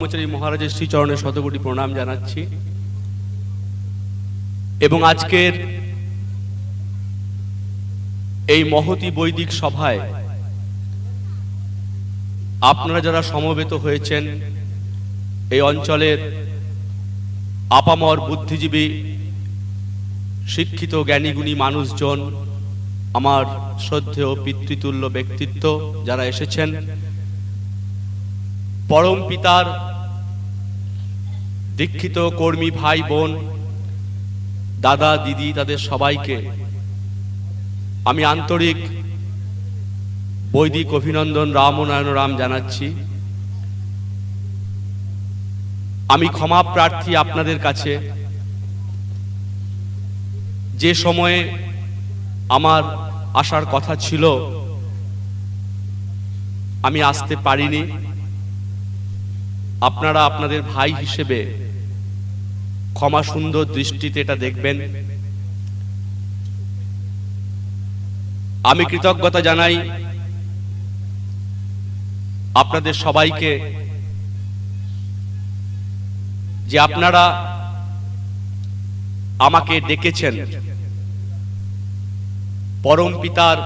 ব্রহ্মচারী মহারাজের শ্রীচরণে শতকোটি প্রণাম জানাচ্ছি এবং আজকের এই মহতী বৈদিক সভায় আপনারা যারা সমবেত হয়েছেন এই অঞ্চলের আপামর বুদ্ধিজীবী শিক্ষিত জ্ঞানীগুণী মানুষজন, আমার শ্রদ্ধেয় পিতৃতুল্য ব্যক্তিত্ব যারা এসেছেন, পরম পিতার দীক্ষিত কর্মী ভাই বোন, দাদা দিদি, তাদের সবাইকে আমি আন্তরিক বৈদিক অভিনন্দন রাম ও নয়ন রাম জানাচ্ছি। আমি ক্ষমা প্রার্থী আপনাদের কাছে, যে সময়ে আমার আসার কথা ছিল আমি আসতে পারিনি। আপনারা আপনাদের ভাই হিসেবে ক্ষমা সুন্দর দৃষ্টিতে এটা দেখবেন। আমি কৃতজ্ঞতা জানাই আপনাদের সবাইকে যে আপনারা আমাকে ডেকেছেন পরম পিতার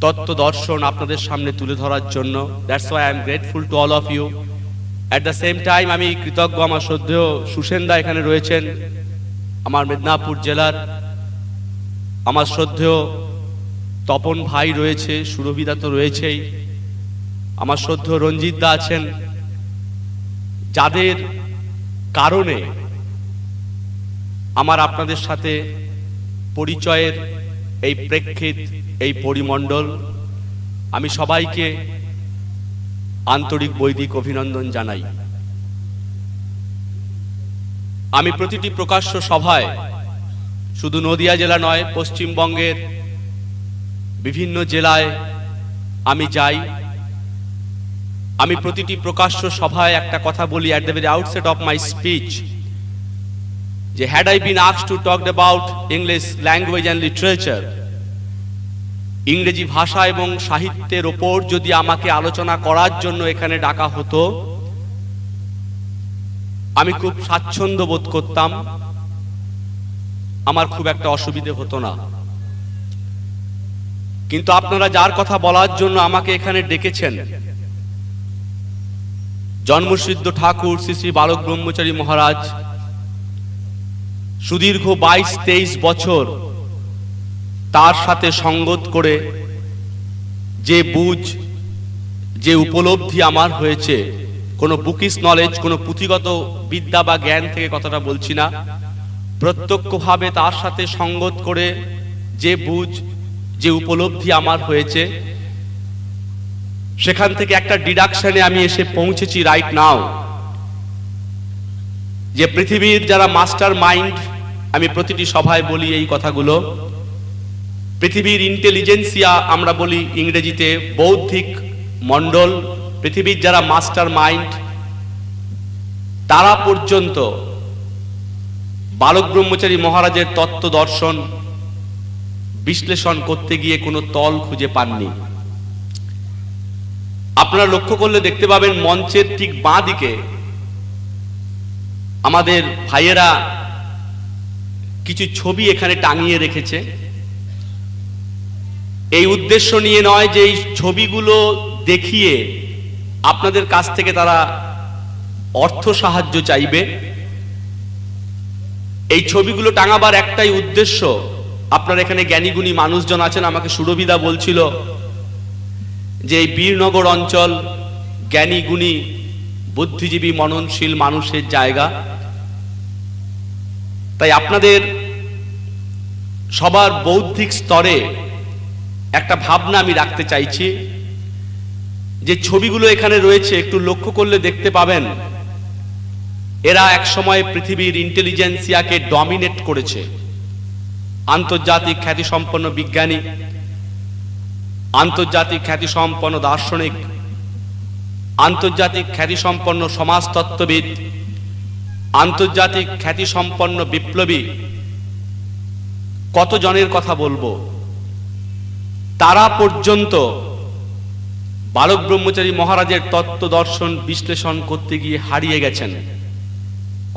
তত্ত্ব দর্শন আপনাদের সামনে তুলে ধরার জন্য। That's why I am grateful to all of you. At the same time আমি কৃতজ্ঞ, আমার শ্রদ্ধেয় সুসেনদা এখানে রয়েছেন, আমার মেদিনীপুর জেলার, আমার শ্রদ্ধেয় তপন ভাই রয়েছে, সুরভিদা তো রয়েছেই, আমার শ্রদ্ধেয় রঞ্জিত দা আছেন, যাদের কারণে আমার আপনাদের সাথে পরিচয়ের এই প্রেক্ষিত, এই পরিমণ্ডল। আমি সবাইকে আন্তরিক বৈদিক অভিনন্দন জানাই। আমি প্রতিটি প্রকাশ্য সভায়, শুধু নদিয়া জেলা নয়, পশ্চিমবঙ্গের বিভিন্ন জেলায় আমি যাই। আমি প্রতিটি প্রকাশ্য সভায় একটা কথা বলি at the very outset of my speech, যে had I been asked to talk about English language and literature, ইংরেজি ভাষা এবং সাহিত্যের ওপর যদি আমাকে আলোচনা করার জন্য এখানে ডাকা হতো, আমি খুব স্বাচ্ছন্দ্য বোধ করতাম, আমার খুব একটা অসুবিধে হতো না। কিন্তু আপনারা যার কথা বলার জন্য আমাকে এখানে ডেকেছেন, জন্মসিদ্ধ ঠাকুর শ্রী শ্রী বালক ব্রহ্মচারী মহারাজ সুদীর্ঘ 22-23 বছর তার সাথে সঙ্গত করে যে বুঝ, যে উপলব্ধি আমার হয়েছে, কোনো বুকিস নলেজ, কোনো পুঁথিগত বিদ্যা বা জ্ঞান থেকে কথাটা বলছি না, প্রত্যক্ষভাবে তার সাথে সঙ্গত করে যে বুঝ, যে উপলব্ধি আমার হয়েছে, সেখান থেকে একটা ডিডাকশনে আমি এসে পৌঁছেছি রাইট নাও, যে পৃথিবীর যারা মাস্টার মাইন্ড, আমি প্রতিটি সভায় বলি এই কথাগুলো, পৃথিবীর ইন্টেলিজেন্সিয়া আমরা বলি ইংরেজিতে, বৌদ্ধিক মণ্ডল, পৃথিবীর যারা মাস্টার মাইন্ড, তারা পর্যন্ত বালক ব্রহ্মচারী মহারাজের তত্ত্ব দর্শন বিশ্লেষণ করতে গিয়ে কোনো তল খুঁজে পাননি। আপনারা লক্ষ্য করলে দেখতে পাবেন মঞ্চের ঠিক বাঁ দিকে আমাদের ভাইয়েরা কিছু ছবি এখানে টাঙিয়ে রেখেছে। এই উদ্দেশ্য নিয়ে নয় যে এই ছবিগুলো দেখিয়ে আপনাদের কাছ থেকে তারা অর্থ সাহায্য চাইবে। এই ছবিগুলো টাঙাবার একটাই উদ্দেশ্য, আপনার এখানে জ্ঞানীগুণী মানুষজন আছেন, আমাকে সুরভিদা বলছিল যে এই বীরনগর অঞ্চল জ্ঞানীগুণী বুদ্ধিজীবী মননশীল মানুষের জায়গা। তাই আপনাদের সবার বৌদ্ধিক স্তরে একটা ভাবনা আমি রাখতে চাইছি, যে ছবিগুলো এখানে রয়েছে একটু লক্ষ্য করলে দেখতে পাবেন এরা এক সময় পৃথিবীর ইন্টেলিজেন্সিয়াকে ডমিনেট করেছে। আন্তর্জাতিক খ্যাতিসম্পন্ন বিজ্ঞানী, আন্তর্জাতিক খ্যাতিসম্পন্ন দার্শনিক, আন্তর্জাতিক খ্যাতিসম্পন্ন সমাজতত্ত্ববিদ, আন্তর্জাতিক খ্যাতিসম্পন্ন বিপ্লবী, কত জনের কথা বলবো, তারা পর্যন্ত বালক ব্রহ্মচারী মহারাজের তত্ত্ব দর্শন বিশ্লেষণ করতে গিয়ে হারিয়ে গেছেন।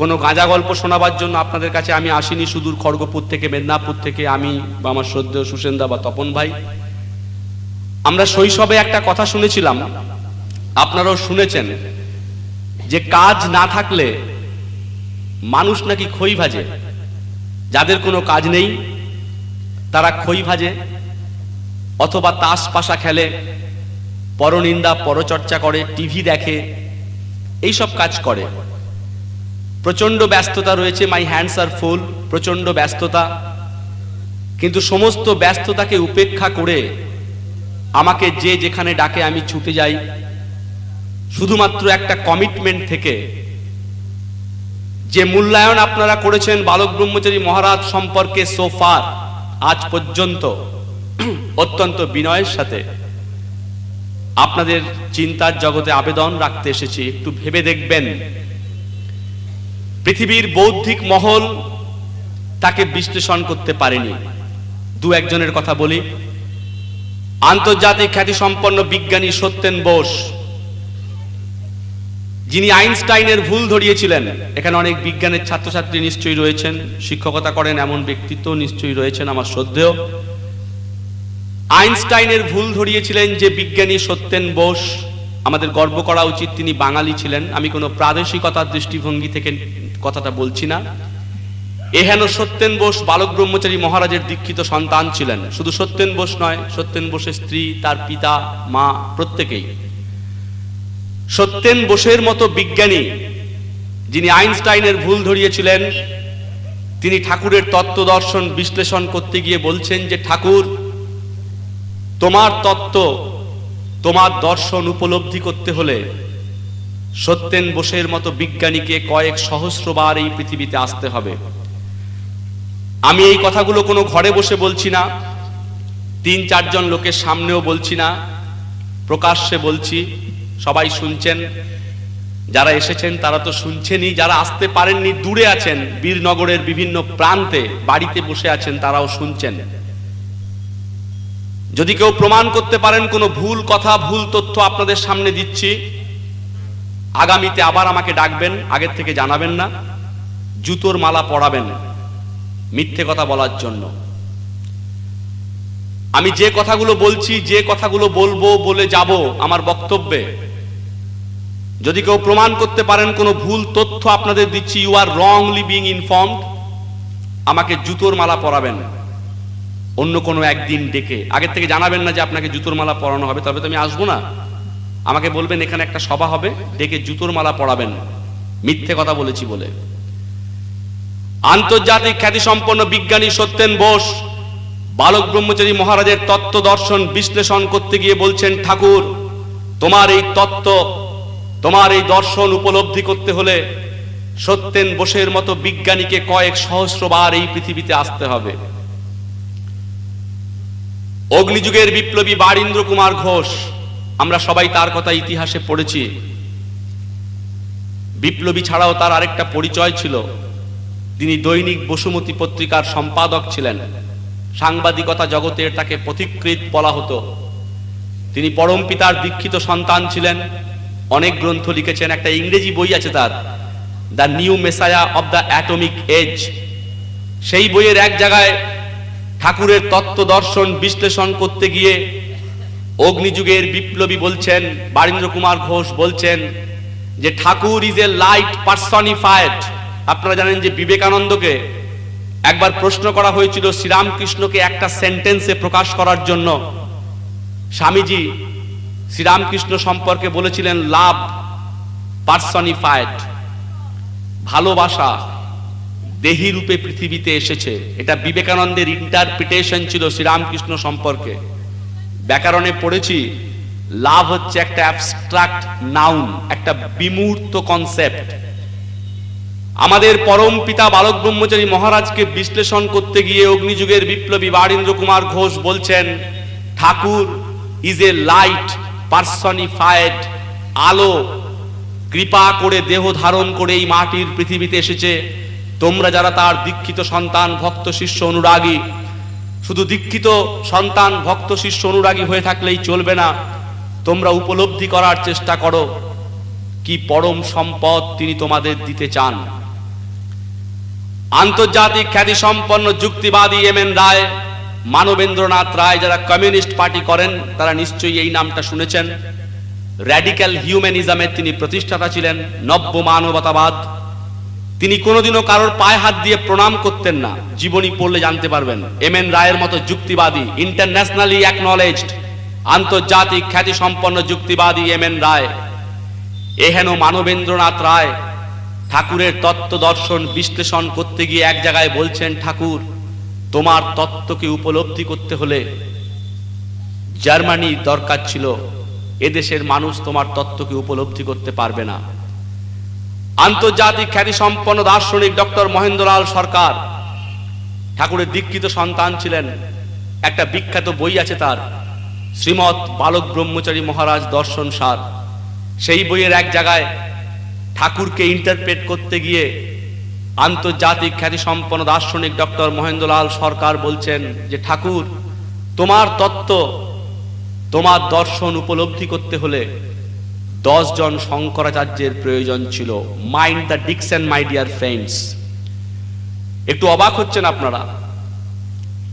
কোনো গাঁজা গল্প শোনাবার জন্য আপনাদের কাছে আমি আসিনি সুদূর খড়গপুর থেকে, মেদিনীপুর থেকে, আমি বা আমার শ্রদ্ধেয় সুসেনদা বা তপন ভাই। আমরা শৈশবে একটা কথা শুনেছিলাম, আপনারাও শুনেছেন, যে কাজ না থাকলে মানুষ নাকি খই ভাজে। যাদের কোনো কাজ নেই তারা খই ভাজে, অথবা তাস পাশা খেলে, পরনিন্দা পরচর্চা করে, টিভি দেখে, এইসব কাজ করে। প্রচন্ড ব্যস্ততা রয়েছে, মাই হ্যান্ডস আর ফুল, প্রচন্ড ব্যস্ততা। কিন্তু সমস্ত ব্যস্ততাকে উপেক্ষা করে আমাকে যে যেখানে ডাকে আমি ছুটে যাই, শুধুমাত্র একটা কমিটমেন্ট থেকে। যে মূল্যায়ন আপনারা করেছেন বালক ব্রহ্মচারী মহারাজ সম্পর্কে সোফার আজ পর্যন্ত, অত্যন্ত বিনয়ের সাথে আপনাদের চিন্তার জগতে আবেদন রাখতে এসেছি। একটু ভেবে দেখবেন, পৃথিবীর বৌদ্ধিক মহল তাকে বিশ্লেষণ করতে পারেনি। দু একজনের কথা বলি। আন্তর্জাতিক খ্যাতিসম্পন্ন বিজ্ঞানী সত্যেন বোস, যিনি আইনস্টাইনের ভুল ধরিয়েছিলেন। এখানে অনেক বিজ্ঞানের ছাত্রছাত্রী নিশ্চয়ই রয়েছেন, শিক্ষকতা করেন এমন ব্যক্তিত্ব নিশ্চয়ই রয়েছেন আমার শ্রদ্ধেয়। আইনস্টাইনের ভুল ধরিয়েছিলেন যে বিজ্ঞানী সত্যেন বোস। আমাদের গর্ব করা উচিত, তিনি বাঙালি ছিলেন। আমি কোনো প্রাদেশিকতার দৃষ্টিভঙ্গি থেকে কথাটা বলছি না। এহেন সত্যেন বোস বালক ব্রহ্মচারী মহারাজের দীক্ষিত সন্তান ছিলেন। শুধু সত্যেন বোস নয়, সত্যেন বোসের স্ত্রী, তার পিতা, মা, প্রত্যেকেই। সত্যেন বোসের মতো বিজ্ঞানী, যিনি আইনস্টাইনের ভুল ধরিয়েছিলেন, তিনি ঠাকুরের তত্ত্ব দর্শন বিশ্লেষণ করতে গিয়ে বলছেন যে, ঠাকুর, তোমার তত্ত্ব, তোমার দর্শন উপলব্ধি করতে হলে সত্যেন বোসের মতো বিজ্ঞানীকে কয়েক সহস্রবার এই পৃথিবীতে আসতে হবে। আমি এই কথাগুলো কোনো ঘরে বসে বলছি না, ৩-৪ জন লোকের সামনেও বলছি না, প্রকাশ্যে বলছি। সবাই শুনছেন, যারা এসেছেন তারা তো শুনছেনই, যারা আসতে পারেননি, দূরে আছেন, বীরনগরের বিভিন্ন প্রান্তে বাড়িতে বসে আছেন, তারাও শুনছেন। যদি কেউ প্রমাণ করতে পারেন কোনো ভুল কথা, ভুল তথ্য আপনাদের সামনে দিচ্ছি, আগামীতে আবার আমাকে ডাকবেন, আগের থেকে জানাবেন না, জুতোর মালা পরাবেন মিথ্যে কথা বলার জন্য। আমি যে কথাগুলো বলছি, যে কথাগুলো বলবো, বলে যাব আমার বক্তব্যে, যদি কেউ প্রমাণ করতে পারেন কোনো ভুল তথ্য আপনাদের দিচ্ছি, you are wrongly being informed, আমাকে জুতোর মালা পরাবেন অন্য কোনো একদিন ডেকে। আগের থেকে জানাবেন না যে আপনাকে জুতোর মালা পরানো হবে, তবে তো আমি আসবো না। আমাকে বলবেন এখানে একটা সভা হবে, ডেকে জুতোর মালা পরাবেন মিথ্যে কথা বলেছি বলে। আন্তর্জাতিক খ্যাতিসম্পন্ন বিজ্ঞানী সত্যেন বোস বালক ব্রহ্মচারী মহারাজের তত্ত্ব দর্শন বিশ্লেষণ করতে গিয়ে বলছেন, ঠাকুর, তোমার এই তত্ত্ব, তোমার এই দর্শন উপলব্ধি করতে হলে সত্যেন বোসের মতো বিজ্ঞানীকে কয়েক সহস্রবার এই পৃথিবীতে আসতে হবে। অগ্নিযুগের বিপ্লবী বারীন্দ্র কুমার ঘোষ, আমরা সবাই তার কথা ইতিহাসে পড়েছি। বিপ্লবী ছাড়াও তার আরেকটা পরিচয় ছিল, তিনি দৈনিক বসুমতী পত্রিকার সম্পাদক ছিলেন। সাংবাদিকতা জগতের তাকে পথিকৃৎ বলা হতো। তিনি পরম পিতার দীক্ষিত সন্তান ছিলেন, অনেক গ্রন্থ লিখেছেন। একটা ইংরেজি বই আছে তার, the new messiah of the atomic age. সেই বইয়ের এক জায়গায় ঠাকুরের তত্ত্ব দর্শন বিশ্লেষণ করতে গিয়ে অগ্নিযুগের বিপ্লবী বলছেন, বারীন্দ্র কুমার ঘোষ বলছেন যে ঠাকুর ইজ এ লাইট পার্সনিফাইড। আপনারা জানেন যে বিবেকানন্দকে একবার প্রশ্ন করা হয়েছিল শ্রীরামকৃষ্ণকে একটা সেন্টেন্সে প্রকাশ করার জন্য। স্বামীজি শ্রীরামকৃষ্ণ সম্পর্কে বলেছিলেন লাভ পার্সনিফাইড, ভালোবাসা দেহী রূপে পৃথিবীতে এসেছে। এটা বিবেকানন্দের ইন্টারপ্রিটেশন ছিল শ্রীরামকৃষ্ণ সম্পর্কে। ব্যাকরণে পড়েছি, লাভ হচ্ছে একটা অ্যাবস্ট্রাক্ট নাউন, একটা বিমূর্ত কনসেপ্ট। আমাদের পরম পিতা বালক ব্রহ্মচারী মহারাজকে বিশ্লেষণ করতে গিয়ে অগ্নিযুগের বিপ্লবী বারীন্দ্র কুমার ঘোষ বলছেন, ঠাকুর ইজ এ লাইট পার্সনিফাইড, আলো কৃপা করে দেহ ধারণ করে এই মাটির পৃথিবীতে এসেছে। তোমরা যারা তার দীক্ষিত সন্তান, ভক্ত, শিষ্য, অনুরাগী, শুধু দীক্ষিত সন্তান, ভক্ত, শিষ্য, অনুরাগী হয়ে থাকলেই চলবে না, তোমরা উপলব্ধি করার চেষ্টা করো কি পরম সম্পদ তিনি তোমাদের দিতে চান। আন্তর্জাতিক খ্যাতিসম্পন্ন যুক্তিবাদী এম এন রায়, মানবেন্দ্রনাথ রায়, যারা কমিউনিস্ট পার্টি করেন তারা নিশ্চয়ই এই নামটা শুনেছেন। র্যাডিক্যাল হিউম্যানিজমের তিনি প্রতিষ্ঠাতা ছিলেন, নব্য মানবতাবাদ। তিনি কোনোদিনও কারোর পায়ে হাত দিয়ে প্রণাম করতেন না, জীবনী পড়লে জানতে পারবেন। এম এন রায়ের মতো যুক্তিবাদী, ইন্টারন্যাশনালি অ্যাকনলেজড, আন্তর্জাতিক খ্যাতিসম্পন্ন যুক্তিবাদী এম এন রায়, এহেন মানবেন্দ্রনাথ রায় ঠাকুরের তত্ত্ব দর্শন বিশ্লেষণ করতে গিয়ে এক জায়গায় বলছেন, ঠাকুর তোমার তত্ত্বকে উপলব্ধি করতে হলে জার্মানি দরকার ছিল, এদেশের মানুষ তোমার তত্ত্বকে উপলব্ধি করতে পারবে না। আন্তর্জাতিক খ্যাতিসম্পন্ন দার্শনিক ডক্টর মহেন্দ্রলাল সরকার ঠাকুরের দীক্ষিত সন্তান ছিলেন। একটা বিখ্যাত বই আছে তার, শ্রীমৎ বালক ব্রহ্মচারী মহারাজ দর্শন সার। সেই বইয়ের এক জায়গায় ঠাকুরকে ইন্টারপ্রেট করতে গিয়ে আন্তর্জাতিক খ্যাতিসম্পন্ন দার্শনিক ডক্টর মহেন্দ্রলাল সরকার বলছেন যে ঠাকুর তোমার তত্ত্ব, তোমার দর্শন উপলব্ধি করতে হলে 10 জন শঙ্করাচার্যের প্রয়োজন ছিল। Mind the diction my dear friends. একটু অবাক হচ্ছেন আপনারা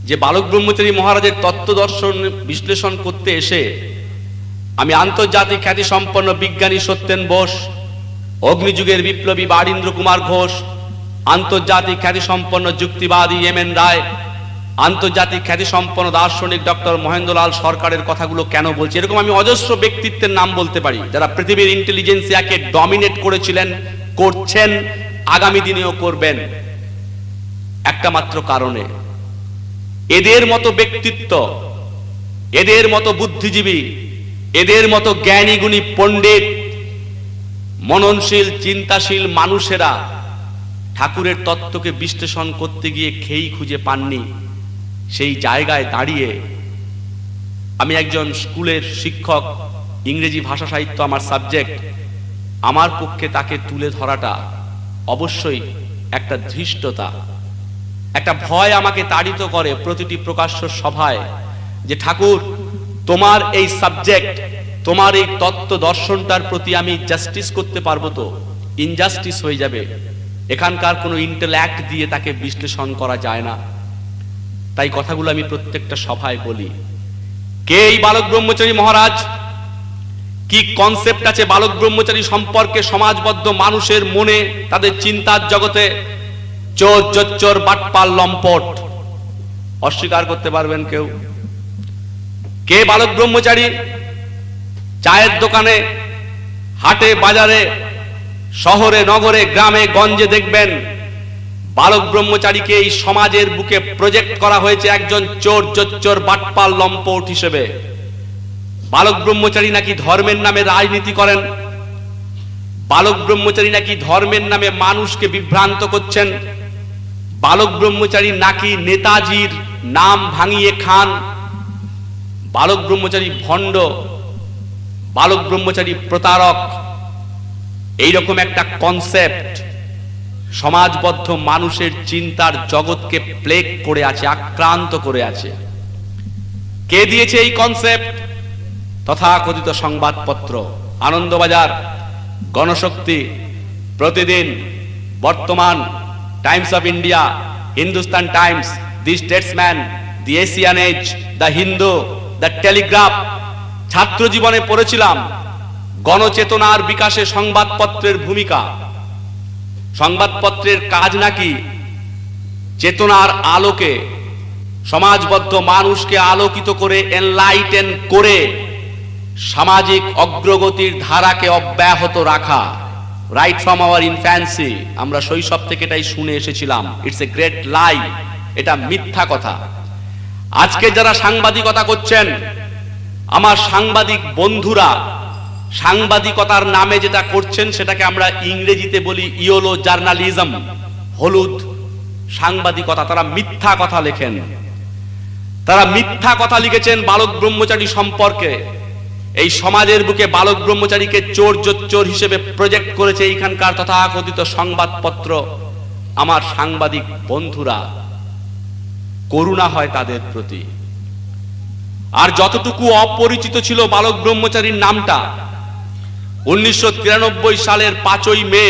যে বালক ব্রহ্মচারী মহারাজের তত্ত্ব দর্শন বিশ্লেষণ করতে এসে আমি আন্তর্জাতিক খ্যাতিসম্পন্ন বিজ্ঞানী সত্যেন বোস, অগ্নিযুগের বিপ্লবী বারীন্দ্র কুমার ঘোষ, আন্তর্জাতিক খ্যাতিসম্পন্ন যুক্তিবাদী এম এন রায়, আন্তর্জাতিক খ্যাতিসম্পন্ন দার্শনিক ডক্টর মহেন্দ্রলাল সরকারের কথাগুলো কেন বলছি? এরকম আমি অজস্র ব্যক্তিত্বের নাম বলতে পারি যারা পৃথিবীর ইন্টেলিজেন্সিয়াকে ডমিনেট করেছিলেন, করছেন, আগামী দিনেও করবেন। একটা মাত্র কারণে, এদের মতো ব্যক্তিত্ব, এদের মতো বুদ্ধিজীবী, এদের মতো জ্ঞানী গুণী পণ্ডিত, মননশীল চিন্তাশীল মানুষেরা ঠাকুরের তত্ত্বকে বিশ্লেষণ করতে গিয়ে খেই খুঁজে পাননি। সেই জায়গায় দাঁড়িয়ে আমি একজন স্কুলের শিক্ষক, ইংরেজি ভাষা সাহিত্য আমার সাবজেক্ট, আমার পক্ষে তাকে তুলে ধরাটা অবশ্যই একটা ধৃষ্টতা, একটা ভয় আমাকে তাড়িত করে প্রতিটি প্রকাশ্য সভায় যে ঠাকুর তোমার এই সাবজেক্ট, তোমার এই তত্ত্ব দর্শনটার প্রতি আমি জাস্টিস করতে পারবো তো? ইনজাস্টিস হয়ে যাবে। এখানকার কোনো ইন্টেলেক্ট দিয়ে তাকে বিশ্লেষণ করা যায় না। তাই কথাগুলো আমি প্রত্যেকটা সভায় বলি। কে এই বালক ব্রহ্মচারী মহারাজ? কি কনসেপ্ট আছে বালক ব্রহ্মচারী সম্পর্কে সমাজবদ্ধ মানুষের মনে, তাদের চিন্তার জগতে? চোর, জোচ্চোর, বাটপাল, লম্পট। অস্বীকার করতে পারবেন কেউ? কে বালক ব্রহ্মচারী? চায়ের দোকানে, হাটে, বাজারে, শহরে, নগরে, গ্রামে, গঞ্জে দেখবেন বালক ব্রহ্মচারীকে এই সমাজের বুকে প্রজেক্ট করা হয়েছে একজন চোর, জোচ্চোর, বাটপাল, লম্পট হিসেবে। বালক ব্রহ্মচারী নাকি ধর্মের নামে রাজনীতি করেন, বালক ব্রহ্মচারী নাকি ধর্মের নামে মানুষকে বিভ্রান্ত করছেন, বালক ব্রহ্মচারী নাকি নেতাজির নাম ভাঙিয়ে খান, বালক ব্রহ্মচারী ভণ্ড, বালক ব্রহ্মচারী প্রতারক। এইরকম একটা কনসেপ্ট সমাজবদ্ধ মানুষের চিন্তার জগৎকে প্লেগ করে আছে, আক্রান্ত করে আছে। কে দিয়েছে এই কনসেপ্ট? তথাকথিত সংবাদপত্র, Anandabazar, Ganashakti, Pratidin, Bartaman, Times of India, Hindustan Times, the Statesman, the Asian Age, the Hindu, the Telegraph. ছাত্র জীবনে পড়েছিলাম গণচেতনার বিকাশে সংবাদপত্রের ভূমিকা। সংবাদপত্রের কাজ নাকি চেতনার আলোকে সমাজবদ্ধ মানুষকে আলোকিত করে, এনলাইটেন করে সামাজিক অগ্রগতির ধারাকে অব্যাহত রাখা। রাইট ফ্রম আওয়ার ইনফ্যান্সি, আমরা শৈশব থেকে এটাই শুনে এসেছিলাম। ইটস এ গ্রেট লাই, এটা মিথ্যা কথা। আজকে যারা সাংবাদিকতা করছেন, আমার সাংবাদিক বন্ধুরা সাংবাদিকতার নামে যেটা করছেন সেটাকে আমরা ইংরেজিতে বলি ইয়োলো জার্নালিজম, হলুদ সাংবাদিকতা। তারা মিথ্যা কথা লেখেন, তারা মিথ্যা কথা লিখেছেন বালক ব্রহ্মচারী সম্পর্কে। এই সমাজের বুকে বালক ব্রহ্মচারীকে চোর, জোচ্চোর হিসেবে প্রজেক্ট করেছে এইখানকার তথাকথিত সংবাদপত্র। আমার সাংবাদিক বন্ধুরা, করুণা হয় তাদের প্রতি। আর যতটুকু অপরিচিত ছিল বালক ব্রহ্মচারীর নামটা, 1993 সালের 5ই মে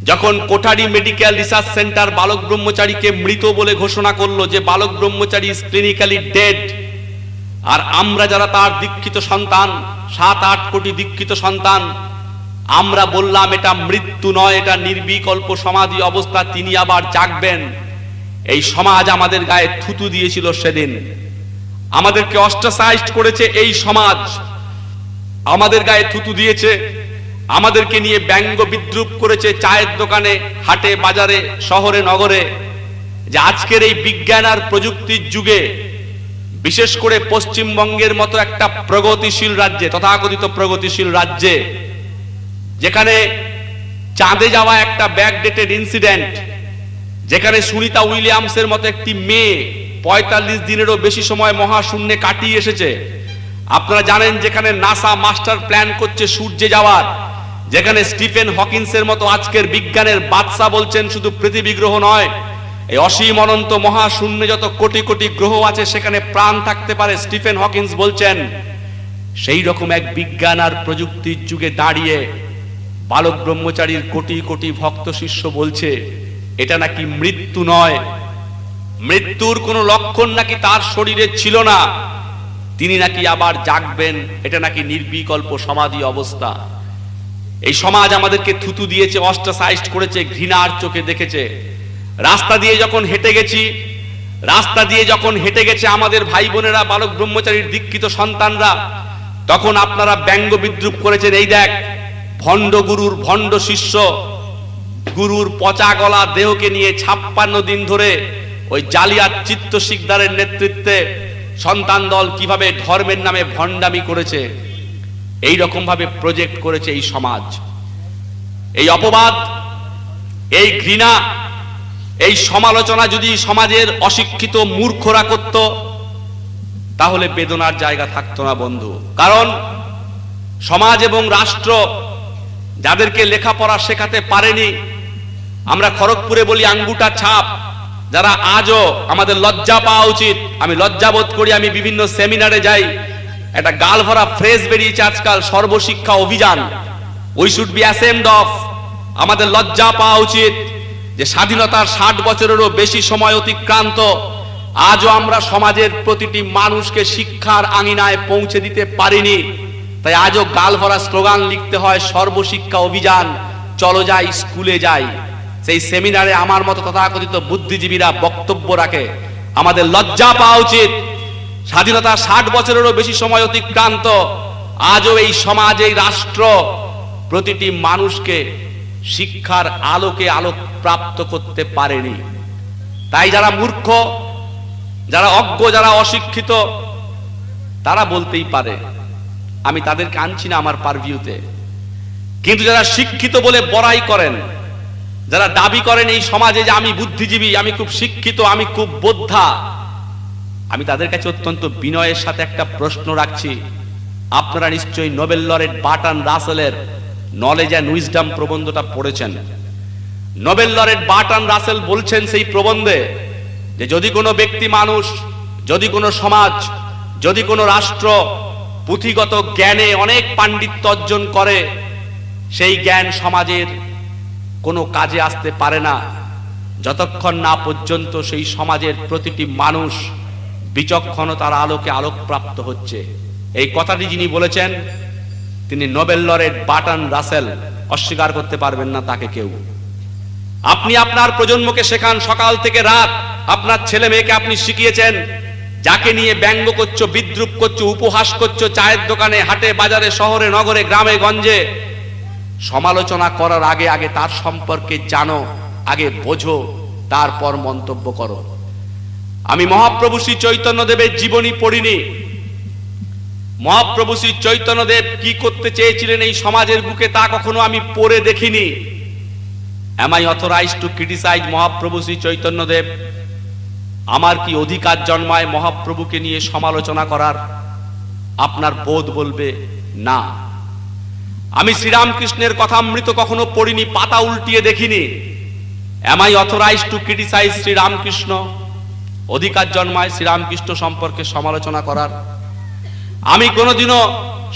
যখন কোঠারি মেডিকেল রিসার্চ সেন্টার বালক ব্রহ্মচারীকে মৃত বলে ঘোষণা করলো যে বালক ব্রহ্মচারী ইজ ক্লিনিক্যালি ডেড, আর আমরা যারা তার দীক্ষিত সন্তান, 7-8 কোটি দীক্ষিত সন্তান, আমরা বললাম এটা মৃত্যু নয়, এটা নির্বিকল্প সমাধি অবস্থা, তিনি আবার জাগবেন। এই সমাজ আমাদের গায়ে থুতু দিয়েছিল সেদিন, আমাদেরকে অস্ট্রাসাইজড করেছে এই সমাজ, আমাদের গায়ে থুতু দিয়েছে, আমাদেরকে নিয়ে ব্যঙ্গ বিদ্রুপ করেছে চায়ের দোকানে, হাটে বাজারে, শহরে নগরে, যে আজকের এই বিজ্ঞান আর প্রযুক্তির যুগে, বিশেষ করে পশ্চিমবঙ্গের মতো একটা প্রগতিশীল রাজ্যে, তথাকথিত প্রগতিশীল রাজ্যে, যেখানে চাঁদে যাওয়া একটা ব্যাকডেটেড ইনসিডেন্ট, যেখানে সুনিতা উইলিয়ামসের মতো একটি মেয়ে 45 দিনেরও বেশি সময় মহাশূন্যে কাটিয়ে এসেছে। আপনারা জানেন যেখানে নাসা মাস্টার প্ল্যান করছে সূর্যে যাওয়ার, যেখানে স্টিফেন হকিন্সের মতো আজকের বিজ্ঞানের বাদশা বলছেন শুধু পৃথিবী গ্রহ নয়, এই অসীম অনন্ত মহাশূন্যে যত কোটি কোটি গ্রহ আছে সেখানে প্রাণ থাকতে পারে, স্টিফেন হকিন্স বলছেন। সেই রকম এক বিজ্ঞান আর প্রযুক্তির যুগে দাঁড়িয়ে বালক ব্রহ্মচারীর কোটি কোটি ভক্ত শিষ্য বলছে এটা নাকি মৃত্যু নয়, মৃত্যুর কোনো লক্ষণ নাকি তার শরীরে ছিল না, তিনি নাকি আবার জাগবেন, এটা নাকি নির্বিকল্প সমাধি অবস্থা। এই সমাজ আমাদেরকে থুতু দিয়েছে, অস্ট্রাসাইজড করেছে, ঘৃণার চোখে দেখেছে। রাস্তা দিয়ে যখন হেঁটে গেছে আমাদের ভাই বোনেরা, বালক ব্রহ্মচারীর দীক্ষিত সন্তানরা, তখন আপনারা ব্যঙ্গ বিদ্রুপ করেছেন, এই দেখ ভণ্ড গুরুর ভণ্ড শিষ্য, গুরুর পচা গলা দেহকে নিয়ে 56 দিন ধরে ওই জালিয়াত চিত্ত শিকদারের নেতৃত্বে সন্তান দল কিভাবে ধর্মের নামে ভণ্ডামি করেছে, এই রকম ভাবে প্রজেক্ট করেছে এই সমাজ। এই অপবাদ, এই ঘৃণা, এই সমালোচনা যদি সমাজের অশিক্ষিত মূর্খরা করত, তাহলে বেদনার জায়গা থাকতো না বন্ধু। কারণ সমাজ এবং রাষ্ট্র যাদেরকে লেখাপড়া শেখাতে পারেনি, আমরা খড়গপুরে বলি আঙ্গুটা ছাপ, যারা আজও আমাদের লজ্জা পাওয়া উচিত। আমি লজ্জাবোধ করি, আমি বিভিন্ন সেমিনারে যাই, একটা গাল ভরা ফ্রেজ বেরিয়েছে আজকাল, Sarva Shiksha Abhiyan. We should be ashamed of, আমাদের লজ্জা পাওয়া উচিত যে স্বাধীনতার 60 বছরেরও বেশি সময় অতিক্রান্ত, আজও আমরা সমাজের প্রতিটি মানুষকে শিক্ষার আঙিনায় পৌঁছে দিতে পারিনি। তাই আজও গাল ভরা স্লোগান লিখতে হয়, সর্বশিক্ষা অভিযান, চলো যাই স্কুলে যাই। সেই সেমিনারে আমার মতো তথাকথিত বুদ্ধিজীবীরা বক্তব্য রাখে। আমাদের লজ্জা পাওয়া উচিত, স্বাধীনতার 60 বছরেরও বেশি সময় অতিক্রান্ত, আজও এই সমাজ, এই রাষ্ট্র প্রতিটি মানুষকে শিক্ষার আলোকে আলোক প্রাপ্ত করতে পারেনি। তাই যারা মূর্খ, যারা অজ্ঞ, যারা অশিক্ষিত, তারা বলতেই পারে, আমি তাদেরকে আনছি না আমার পারভিউতে। কিন্তু যারা শিক্ষিত বলে বড়াই করেন, যারা দাবি করেন এই সমাজে যে আমি বুদ্ধিজীবী, আমি খুব শিক্ষিত, আমি খুব বোদ্ধা, আমি তাদের কাছে অত্যন্ত বিনয়ের সাথে একটা প্রশ্ন রাখছি। আপনারা নিশ্চয়ই নোবেল লরেট বার্ট্রান্ড রাসেলের নলেজ অ্যান্ড উইজডম প্রবন্ধটা পড়েছেন। নোবেল লরেট বার্ট্রান্ড রাসেল বলছেন সেই প্রবন্ধে যে যদি কোনো ব্যক্তি মানুষ, যদি কোনো সমাজ, যদি কোনো রাষ্ট্র পুঁথিগত জ্ঞানে অনেক পাণ্ডিত্য অর্জন করে, সেই জ্ঞান সমাজের কোনো কাজে আসতে পারে না যতক্ষণ না পর্যন্ত সেই সমাজের প্রতিটি মানুষ বিচক্ষণতার আলোকে আলোকপ্রাপ্ত হচ্ছে। এই কথাটি যিনি বলেছেন তিনি নোবেল লরেট বার্ট্রান্ড রাসেল, অস্বীকার করতে পারবেন না তাকে কেউ। আপনি আপনার প্রজন্মকে শেখান, সকাল থেকে রাত আপনার ছেলে মেয়েকে আপনি শিখিয়েছেন, যাকে নিয়ে ব্যঙ্গ করছো, বিদ্রুপ করছো, উপহাস করছো, চায়ের দোকানে, হাটে বাজারে, শহরে নগরে, গ্রামে গঞ্জে, সমালোচনা করার আগে আগে তার সম্পর্কে জানো, আগে বোঝো, তারপর মন্তব্য করো। আমি মহাপ্রভু শ্রী চৈতন্যদেবের জীবনী পড়িনি। মহাপ্রভু শ্রী চৈতন্যদেব কি করতে চেয়েছিলেন এই সমাজের বুকে তা কখনো আমি পড়ে দেখিনি। Am I authorized to criticize Mahaprabhu Shri Chaitanyadev? আমার কি অধিকার জন্মায় মহাপ্রভুকে নিয়ে সমালোচনা করার? আপনার বোধ বলবে না। আমি শ্রীরামকৃষ্ণের কথামৃত কখনো পড়িনি, পাতা উল্টিয়ে দেখিনি। Am I authorized to criticize Sri Ramakrishna? অধিকার জন্মায় শ্রীরামকৃষ্ণ সম্পর্কে সমালোচনা করার। আমি কোনোদিনও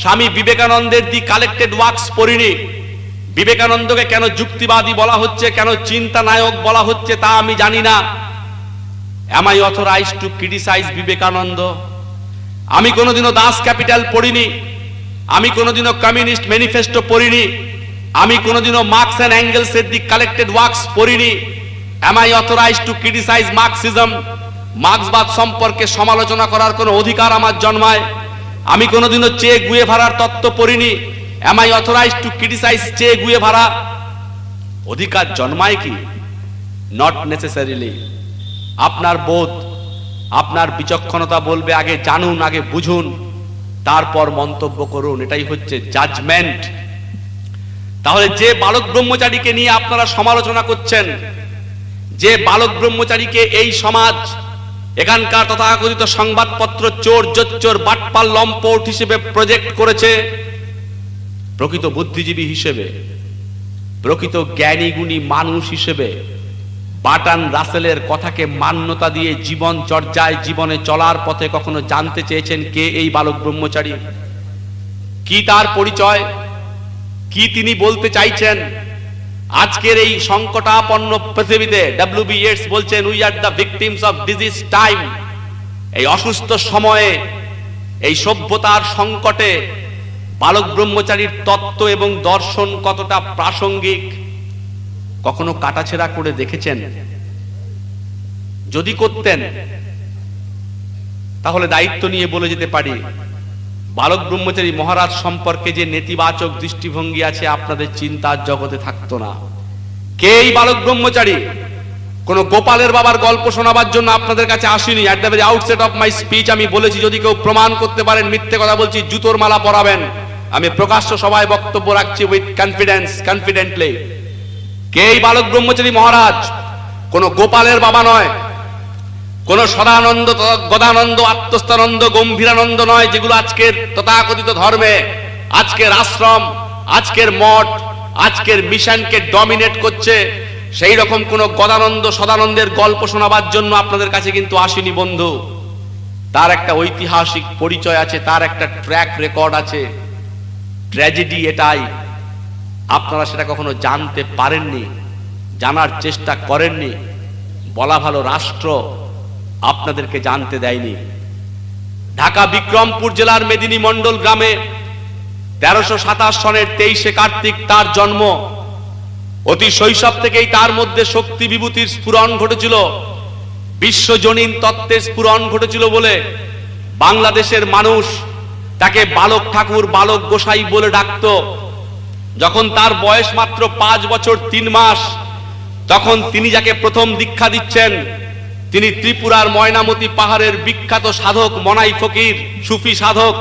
স্বামী বিবেকানন্দের দি কালেক্টেড ওয়ার্কস পড়িনি। বিবেকানন্দকে কেন যুক্তিবাদী বলা হচ্ছে, কেন চিন্তা নায়ক বলা হচ্ছে তা আমি জানি না। Am I authorized to criticize Vivekananda? আমি কোনোদিনও দাস ক্যাপিটাল পড়িনি, আমি কোনোদিনও কমিউনিস্ট ম্যানিফেস্টো পড়িনি, আমি কোনোদিনও মার্কস অ্যান্ড অ্যাঙ্গেলসের দি কালেক্টেড ওয়ার্কস পড়িনি। Am I authorized to criticize Marxism? মার্ক্সবাদ সম্পর্কে সমালোচনা করার কোনো অধিকার আমার জন্মায়? আমি কোনোদিনও চে গুয়েভারার তত্ত্ব পড়িনি। Am I authorized to criticize চে গুয়েভারা? অধিকার জন্মায় কি? Not necessarily. আপনার বোধ, আপনার বিচক্ষণতা বলবে আগে জানুন, আগে বুঝুন, তারপর মন্তব্য করুন। এটাই হচ্ছে জাজমেন্ট। তাহলে যে বালক ব্রহ্মচারীকে নিয়ে আপনারা সমালোচনা করছেন, যে বালক ব্রহ্মচারীকে এই সমাজ, এখানকার তথাকথিত সংবাদপত্র চোর জোচ্চোর বাটপাল লম্পট হিসেবে প্রজেক্ট করেছে, প্রকৃত বুদ্ধিজীবী হিসেবে, প্রকৃত জ্ঞানী গুণী মানুষ হিসেবে বার্ট্রান্ড রাসেলের কথাকে মান্যতা দিয়ে জীবন চর্যায়, জীবনে চলার পথে কখনো জানতে চেয়েছেন কে এই বালক ব্রহ্মচারী, কি তার পরিচয়, কি তিনি বলতে চাইছেন? আজকের এই সংকটাপন্ন পৃথিবীতে ডব্লিউ.বি. ইয়েটস বলছেন we are the victims of disease time. এই অসুস্থ সময়ে, এই সভ্যতার সংকটে বালক ব্রহ্মচারীর তত্ত্ব এবং দর্শন কতটা প্রাসঙ্গিক কখনো কাটাছেড়া করে দেখেছেন? যদি করতেন তাহলে দায়িত্ব নিয়ে বলে যেতে পারি, বালক ব্রহ্মচারী মহারাজ সম্পর্কে যে নেতিবাচক দৃষ্টিভঙ্গি আছে আপনাদের চিন্তার জগতে থাকতো না। কে এই বালক ব্রহ্মচারী? কোন গোপালের বাবার গল্প শোনাবার জন্য আপনাদের কাছে আসিনি। At the very outset of my speech আমি বলেছি, যদি কেউ প্রমাণ করতে পারেন মিথ্যে কথা বলছি, জুতোর মালা পরাবেন। আমি প্রকাশ্য সভায় বক্তব্য রাখছি উইথ কনফিডেন্টলি। কে এই বালক ব্রহ্মচারী মহারাজ? কোন গোপালের বাবা নয়, কোন সদানন্দ, গদানন্দ, আত্মস্থানন্দ, গম্ভীরানন্দ নয়, যেগুলো আজকের তথাকথিত ধর্মে, আজকের আশ্রম, আজকের মঠ, আজকের মিশনকে ডমিনেট করছে। সেই রকম কোন গদানন্দ, সদানন্দের গল্প শোনাবার জন্য আপনাদের কাছে কিন্তু আসেনি বন্ধু। তার একটা ঐতিহাসিক পরিচয় আছে, তার একটা ট্র্যাক রেকর্ড আছে। ট্র্যাজেডি এটাই, আপনারা সেটা কখনো জানতে পারেননি, জানার চেষ্টা করেননি। বলা ভালো রাষ্ট্র আপনাদেরকে জানতে দেয়নি। ঢাকা বিক্রমপুর জেলার মেদিনী মন্ডল গ্রামে 1327 সনের 23শে কার্তিক তার জন্ম। অতি শৈশব থেকেই তার মধ্যে শক্তি বিভূতির স্ফুরণ ঘটেছিল, বিশ্বজনীন তত্ত্বের স্ফুরণ ঘটেছিল বলে বাংলাদেশের মানুষ তাকে বালক ঠাকুর, বালক গোসাই বলে ডাকত। যখন তার বয়স মাত্র 5 বছর 3 মাস, তখন তিনি যাকে প্রথম দীক্ষা দিচ্ছেন, তিনি ত্রিপুরার ময়নামতি পাহাড়ের বিখ্যাত সাধক মনাই ফকির, সুফি সাধক।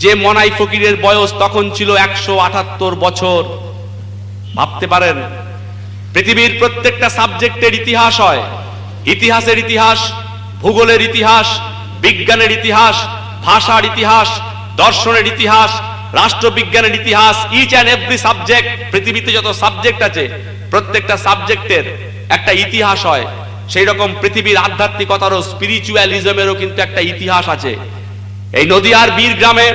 যে মনাই ফকিরের বয়স তখন ছিল 178 বছর। ভাবতে পারেন, পৃথিবীর প্রত্যেকটা সাবজেক্টের ইতিহাস হয়। ইতিহাসের ইতিহাস, ভূগোলের ইতিহাস, বিজ্ঞানের ইতিহাস, ভাষার ইতিহাস, দর্শনের ইতিহাস, রাষ্ট্রবিজ্ঞানের ইতিহাস। ইচ অ্যান্ড এভরি সাবজেক্ট, পৃথিবীতে যত সাবজেক্ট আছে প্রত্যেকটা সাবজেক্টের একটা ইতিহাস হয়। সেই রকম পৃথিবীর আধ্যাত্মিকতারও, স্পিরিচুয়ালিজমেরও কিন্তু একটা ইতিহাস আছে। এই নদিয়ার বীর গ্রামে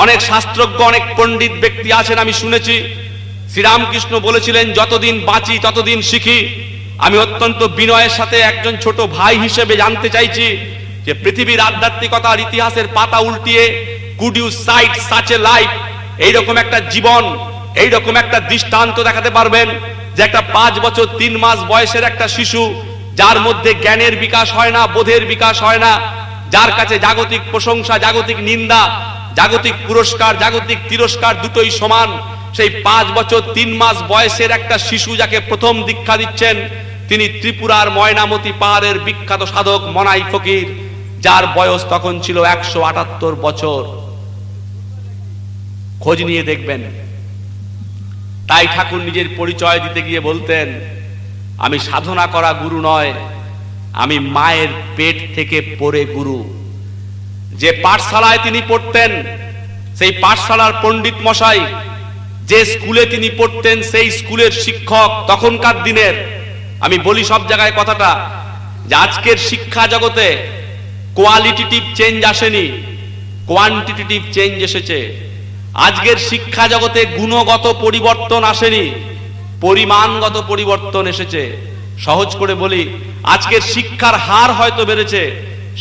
অনেক শাস্ত্রজ্ঞ, অনেক পণ্ডিত ব্যক্তি আছেন। আমি শুনেছি শ্রীরামকৃষ্ণ বলেছিলেন, যতদিন বাঁচি ততদিন শিখি। আমি অত্যন্ত বিনয়ের সাথে একজন ছোট ভাই হিসেবে জানতে চাইছি যে পৃথিবীর আধ্যাত্মিকতার ইতিহাসের পাতা উল্টিয়ে could you cite such a life, এইরকম একটা জীবন, এইরকম একটা দৃষ্টান্ত দেখাতে পারবেন যে একটা 5 বছর 3 মাস বয়সের একটা শিশু, যার মধ্যে জ্ঞানের বিকাশ হয় না, বোধের বিকাশ হয় না, যার কাছে জাগতিক প্রশংসা, জাগতিক নিন্দা, জাগতিক পুরস্কার, জাগতিক তিরস্কার দুটোই সমান, সেই 5 বছর 3 মাস বয়সের একটা শিশু যাকে প্রথম দীক্ষা দিচ্ছেন, তিনি ত্রিপুরার ময়নামতি পাহাড়ের বিখ্যাত সাধক মনাই ফকির, যার বয়স তখন ছিল 178 বছর। খোঁজ নিয়ে দেখবেন। তাই ঠাকুর নিজের পরিচয় দিতে গিয়ে বলতেন, আমি সাধনা করা গুরু নয়, আমি মায়ের পেট থেকে পড়ে গুরু। যে পাঠশালায় তিনি পড়তেন, সেই পাঠশালার পণ্ডিত মশাই, যে স্কুলে তিনি পড়তেন সেই স্কুলের শিক্ষক তখনকার দিনের, আমি বলি সব জায়গায় কথাটা, যে আজকের শিক্ষা জগতে কোয়ালিটেটিভ চেঞ্জ আসেনি, কোয়ান্টিটেটিভ চেঞ্জ এসেছে। আজকের শিক্ষা জগতে গুণগত পরিবর্তন আসেনি, পরিমাণগত পরিবর্তন এসেছে। সহজ করে বলি, আজকের শিক্ষার হার হয়তো বেড়েছে,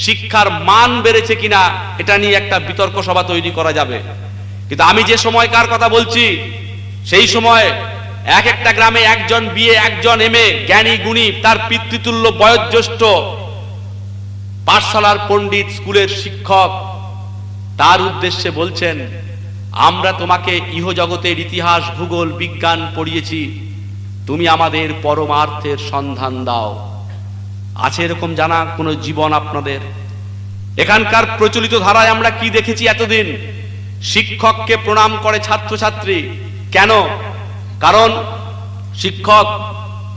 শিক্ষার মান বেড়েছে কিনা এটা নিয়ে একটা বিতর্ক সভা তৈরি করা যাবে। কিন্তু আমি যে সময়কার কথা বলছি, সেই সময় এক একটা গ্রামে একজন বিএ, একজন এমএ, জ্ঞানী গুণী, তার পিতৃতুল্য বয়োজ্যেষ্ঠ পাঠশালার পণ্ডিত, স্কুলের শিক্ষক তার উদ্দেশ্যে বলছেন, আমরা তোমাকে ইহজগতের ইতিহাস, ভূগোল, বিজ্ঞান পড়িয়েছি, তুমি আমাদের পরমার্থের সন্ধান দাও। আছে এরকম জানা কোন জীবন আপনাদের? এখানকার প্রচলিত ধারায় আমরা কি দেখেছি এতদিন? শিক্ষককে প্রণাম করে ছাত্রছাত্রী। কেন? কারণ শিক্ষক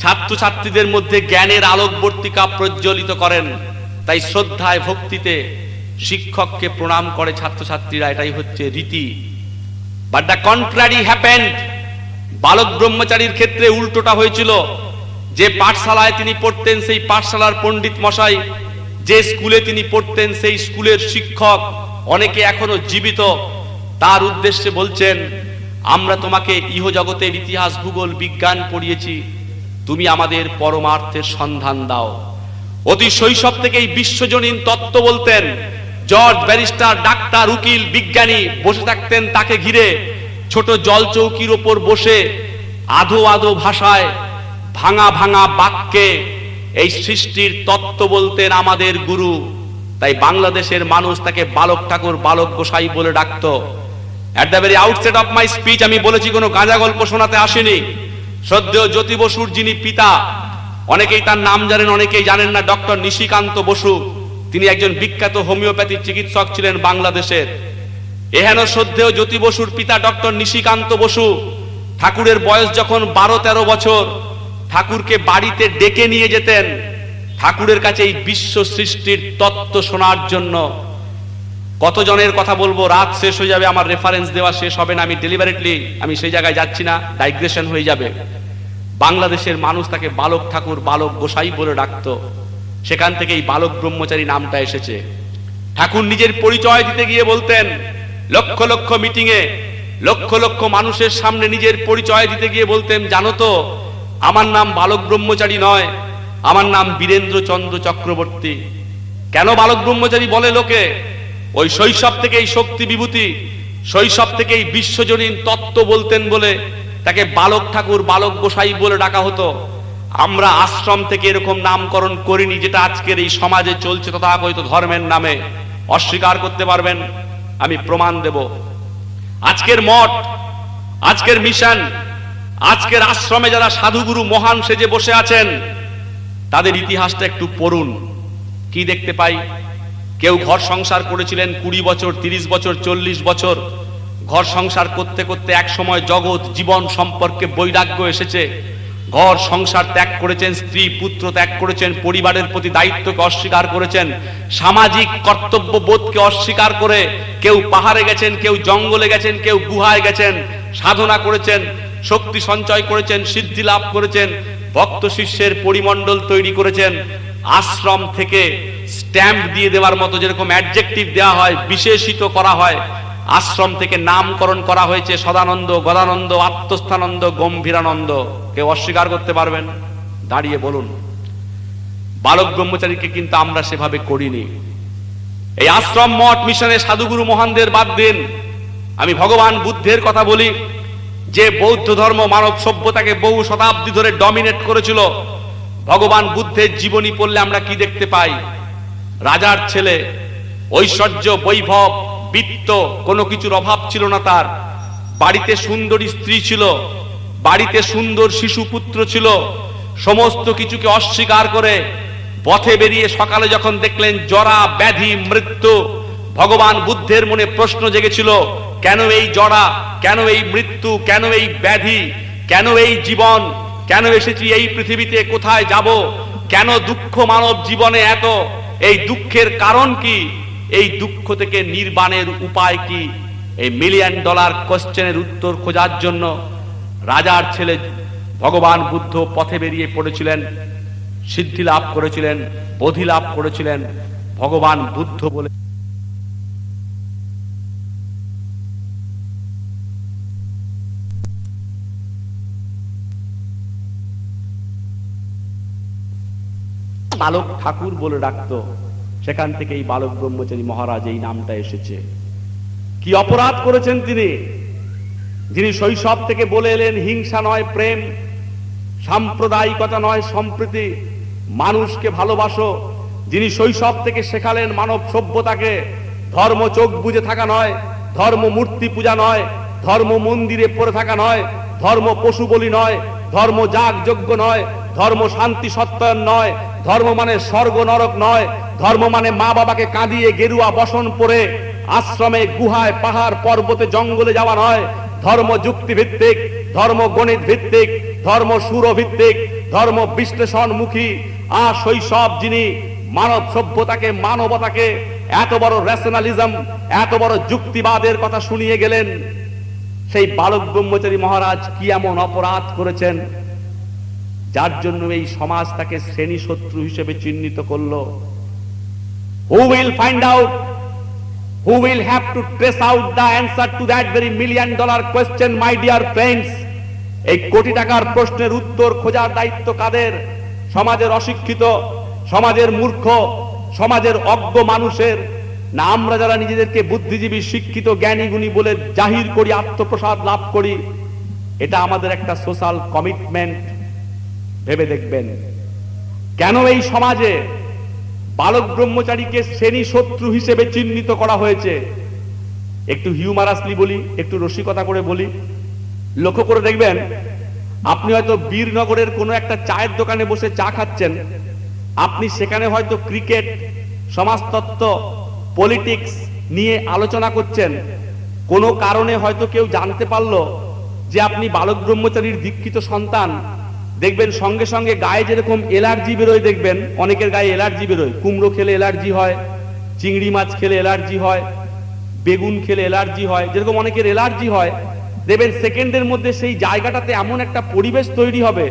ছাত্রছাত্রীদের মধ্যে জ্ঞানের আলোকবর্তিকা প্রজ্বলিত করেন, তাই শ্রদ্ধায় ভক্তিতে শিক্ষককে প্রণাম করে ছাত্রছাত্রীরা, এটাই হচ্ছে রীতি। But the contrary happened. বালক ব্রহ্মচারীর ক্ষেত্রে উল্টোটা হয়েছিল। যে পাঠশালায় তিনি পড়তেন সেই পাঠশালার পণ্ডিত মশাই, যে স্কুলে তিনি পড়তেন সেই স্কুলের শিক্ষক, অনেকে এখনো জীবিত, তার উদ্দেশ্যে বলছেন, আমরা তোমাকে ইহজগতের ইতিহাস, ভূগোল, বিজ্ঞান পড়িয়েছি, তুমি আমাদের পরমার্থের সন্ধান দাও। অতি শৈশব থেকেই বিশ্বজনীন তত্ত্ব বলতেন। জজ, ব্যারিস্টার, ডাক্তার, উকিল, বিজ্ঞানী বসে থাকতেন তাকে ঘিরে, ছোট জলচৌকির ওপর বসে আধো আধো ভাষায়, ভাঙা ভাঙা বাক্যে এই সৃষ্টির তত্ত্ব বলতেন আমাদের গুরু। তাই বাংলাদেশের মানুষ তাকে বালক ঠাকুর, বালক গোসাই বলে ডাকতো। At the very outset of my speech আমি বলেছি, কোনো গাঁজা গল্প শোনাতে আসেনি। শ্রদ্ধেয় জ্যোতি বসুর যিনি পিতা, অনেকেই তার নাম জানেন, অনেকেই জানেন না, ডক্টর নিশিকান্ত বসু। তিনি একজন বিখ্যাত হোমিওপ্যাথি চিকিৎসক ছিলেন বাংলাদেশের। এহেন শ্রদ্ধেয় জ্যোতি বসুর পিতা ডক্টর নিশিকান্ত বসু, ঠাকুরের বয়স যখন 12-13 বছর, ঠাকুরকে বাড়িতে ডেকে নিয়ে যেতেন ঠাকুরের কাছে এই বিশ্ব সৃষ্টির তত্ত্ব শোনার জন্য। কতজনের কথা বলবো, রাত শেষ হয়ে যাবে, আমার রেফারেন্স দেওয়া শেষ হবে না, আমি ডেলিভারেটলি আমি সেই জায়গায় যাচ্ছি না, ডাইগ্রেশন হয়ে যাবে। বাংলাদেশের মানুষ তাকে বালক ঠাকুর, বালক গোসাই বলে ডাকতো। সেখান থেকে এই বালক ব্রহ্মচারী নামটা এসেছে। ঠাকুর নিজের পরিচয় দিতে গিয়ে বলতেন, লক্ষ লক্ষ মিটিংয়ে, লক্ষ লক্ষ মানুষের সামনে নিজের পরিচয় দিতে গিয়ে বলতেন, জানো তো আমার নাম বালক ব্রহ্মচারী নয়, আমার নাম বীরেন্দ্র চন্দ্র চক্রবর্তী। কেন বালক ব্রহ্মচারী বলে লোকে? ওই শৈশব থেকেই শক্তি বিভূতি, শৈশব থেকেই বিশ্বজনীন তত্ত্ব বলতেন বলে তাকে বালক ঠাকুর, বালক গোসাই বলে ডাকা হতো। আমরা আশ্রম থেকে এরকম নামকরণ করিনি, যেটা আজকের এই সমাজে চলছে তথাকথিত ধর্মের নামে। অস্বীকার করতে পারবেন? আমি প্রমাণ দেব। আজকের মঠ, আজকের মিশন, আজকের আশ্রমে যারা সাধুগুরু মহান সেজে বসে আছেন, তাদের ইতিহাসটা একটু পড়ুন। কি দেখতে পাই? কেউ ঘর সংসার করেছিলেন 20 বছর, 30 বছর, 40 বছর। ঘর সংসার করতে করতে এক সময় জগৎ জীবন সম্পর্কে বৈরাগ্য এসেছে। ঘর সংসার ত্যাগ করেছেন, স্ত্রী পুত্র ত্যাগ করেছেন, পরিবারের প্রতি দায়িত্বকে অস্বীকার করেছেন, সামাজিক কর্তব্য বোধকে অস্বীকার করে কেউ পাহাড়ে গেছেন, কেউ জঙ্গলে গেছেন, কেউ গুহায় গেছেন, সাধনা করেছেন, শক্তি সঞ্চয় করেছেন, সিদ্ধি লাভ করেছেন, ভক্ত শিষ্যের পরিমণ্ডল তৈরি করেছেন। আশ্রম থেকে স্ট্যাম্প দিয়ে দেওয়ার মতো, যেরকম অ্যাডজেক্টিভ দেওয়া হয়, বিশেষিত করা হয়, আশ্রম থেকে নামকরণ করা হয়েছে সদানন্দ, গদানন্দ, আত্মস্থানন্দ, গম্ভীরানন্দ। কেউ অস্বীকার করতে পারবেন? দাঁড়িয়ে বলুন। বালক ব্রহ্মচারীকে কিন্তু আমরা সেভাবে করিনি। এই আশ্রম, মঠ, মিশনে সাধুগুরু মহানদের বাদ দিন। আমি ভগবান বুদ্ধের কথা বলি, যে বৌদ্ধ ধর্ম মানব সভ্যতাকে বহু শতাব্দী ধরে ডমিনেট করেছিল। ভগবান বুদ্ধের জীবনী পড়লে আমরা কি দেখতে পাই? রাজার ছেলে, ঐশ্বর্য, বৈভব, বিত্ত, কোনো কিছুর অভাব ছিল না তার। বাড়িতে সুন্দরী স্ত্রী ছিল, বাড়িতে সুন্দর শিশু পুত্র ছিল। সমস্ত কিছুকে অস্বীকার করে পথে বেরিয়ে সকালে যখন দেখলেন জরা, ব্যাধি, মৃত্যু, ভগবান বুদ্ধের মনে প্রশ্ন জেগেছিল, কেন এই জরা, কেন এই মৃত্যু, কেন এই ব্যাধি, কেন এই জীবন, কেন এসেছি এই পৃথিবীতে, কোথায় যাব, কেন দুঃখ মানব জীবনে এত, এই দুঃখের কারণ কি, এই দুঃখ থেকে নির্বাণের উপায় কি? এই $1,000,000 কোশ্চেনের উত্তর খোঁজার জন্য রাজার ছেলে ভগবান বুদ্ধ পথে বেরিয়ে পড়েছিলেন। সিদ্ধি লাভ করেছিলেন, বোধি লাভ করেছিলেন ভগবান বুদ্ধ বলে। বালক ঠাকুর বলে ডাকতো, সেখান থেকে এই বালক ব্রহ্মচারী মহারাজ এই নামটা এসেছে। কি অপরাধ করেছেন তিনি, যিনি শৈশব থেকে বলে এলেন হিংসা নয় প্রেম, সাম্প্রদায়িকতা নয় সম্প্রীতি, মানুষকে ভালোবাসো। যিনি শৈশব থেকে শেখালেন মানব সভ্যতাকে ধর্ম চোখ বুজে থাকা নয়, ধর্ম মূর্তি পূজা নয়, ধর্ম মন্দিরে পড়ে থাকা নয়, ধর্ম পশু বলি নয়, ধর্ম যাগ যজ্ঞ নয়, ধর্ম শান্তি সত্যায়ন নয়, ধর্ম মানে স্বর্গ নরক নয়, ধর্ম মানে মা বাবাকে কাঁদিয়ে গেরুয়া বসন পরে আশ্রমে গুহায় পাহাড় পর্বতে জঙ্গলে যাওয়া নয়। ধর্ম যুক্তি ভিত্তিক, ধর্ম গণিত ভিত্তিক, ধর্ম সুর ভিত্তিক, ধর্ম বিশ্লেষণমুখী। আর শৈশব যিনি মানব সভ্যতাকে মানবতাকে এত বড় রেশনালিজম, এত বড় যুক্তিবাদের কথা শুনিয়ে গেলেন, সেই বালক ব্রহ্মচারী মহারাজ কি এমন অপরাধ করেছেন যার জন্য এই সমাজ তাকে শ্রেণী শত্রু হিসেবে চিহ্নিত করলো? Who will find out? Who will have to trace out the answer to that very $1 million question, my dear friends? এই কোটি টাকার প্রশ্নের উত্তর খোঁজার দায়িত্ব কাদের? সমাজের অশিক্ষিত, সমাজের মূর্খ, সমাজের অজ্ঞ মানুষের, না আমরা যারা নিজেদেরকে বুদ্ধিজীবী শিক্ষিত জ্ঞানী গুণী বলে জাহির করি, আত্মপ্রসাদ লাভ করি? এটা আমাদের একটা সোশ্যাল কমিটমেন্ট। ভেবে দেখবেন কেন এই সমাজে বালক ব্রহ্মচারীকে শ্রেণী শত্রু হিসেবে চিহ্নিত করা হয়েছে। একটু হিউমারাসলি বলি, একটু রসিকতা করে বলি, লক্ষ্য করে দেখবেন আপনি হয়তো বীরনগরের কোনো একটা চায়ের দোকানে বসে চা খাচ্ছেন, আপনি সেখানে হয়তো ক্রিকেট, সমাজতত্ত্ব, পলিটিক্স নিয়ে আলোচনা করছেন। কোনো কারণে হয়তো কেউ জানতে পারলো যে আপনি বালক ব্রহ্মচারীর দীক্ষিত সন্তান। দেখবেন সঙ্গে সঙ্গে গায়ে যেরকম এলার্জি বেরোয়, দেখবেন অনেকের গায়ে এলার্জি বেরোয়, কুমড়ো খেলে এলার্জি হয়, চিংড়ি মাছ খেলে এলার্জি হয়, বেগুন খেলে এলার্জি হয়, যেরকম অনেকের এলার্জি হয়, দেখবেন সেকেন্ডের মধ্যে সেই জায়গাটাতে এমন একটা পরিবেশ তৈরি হবে,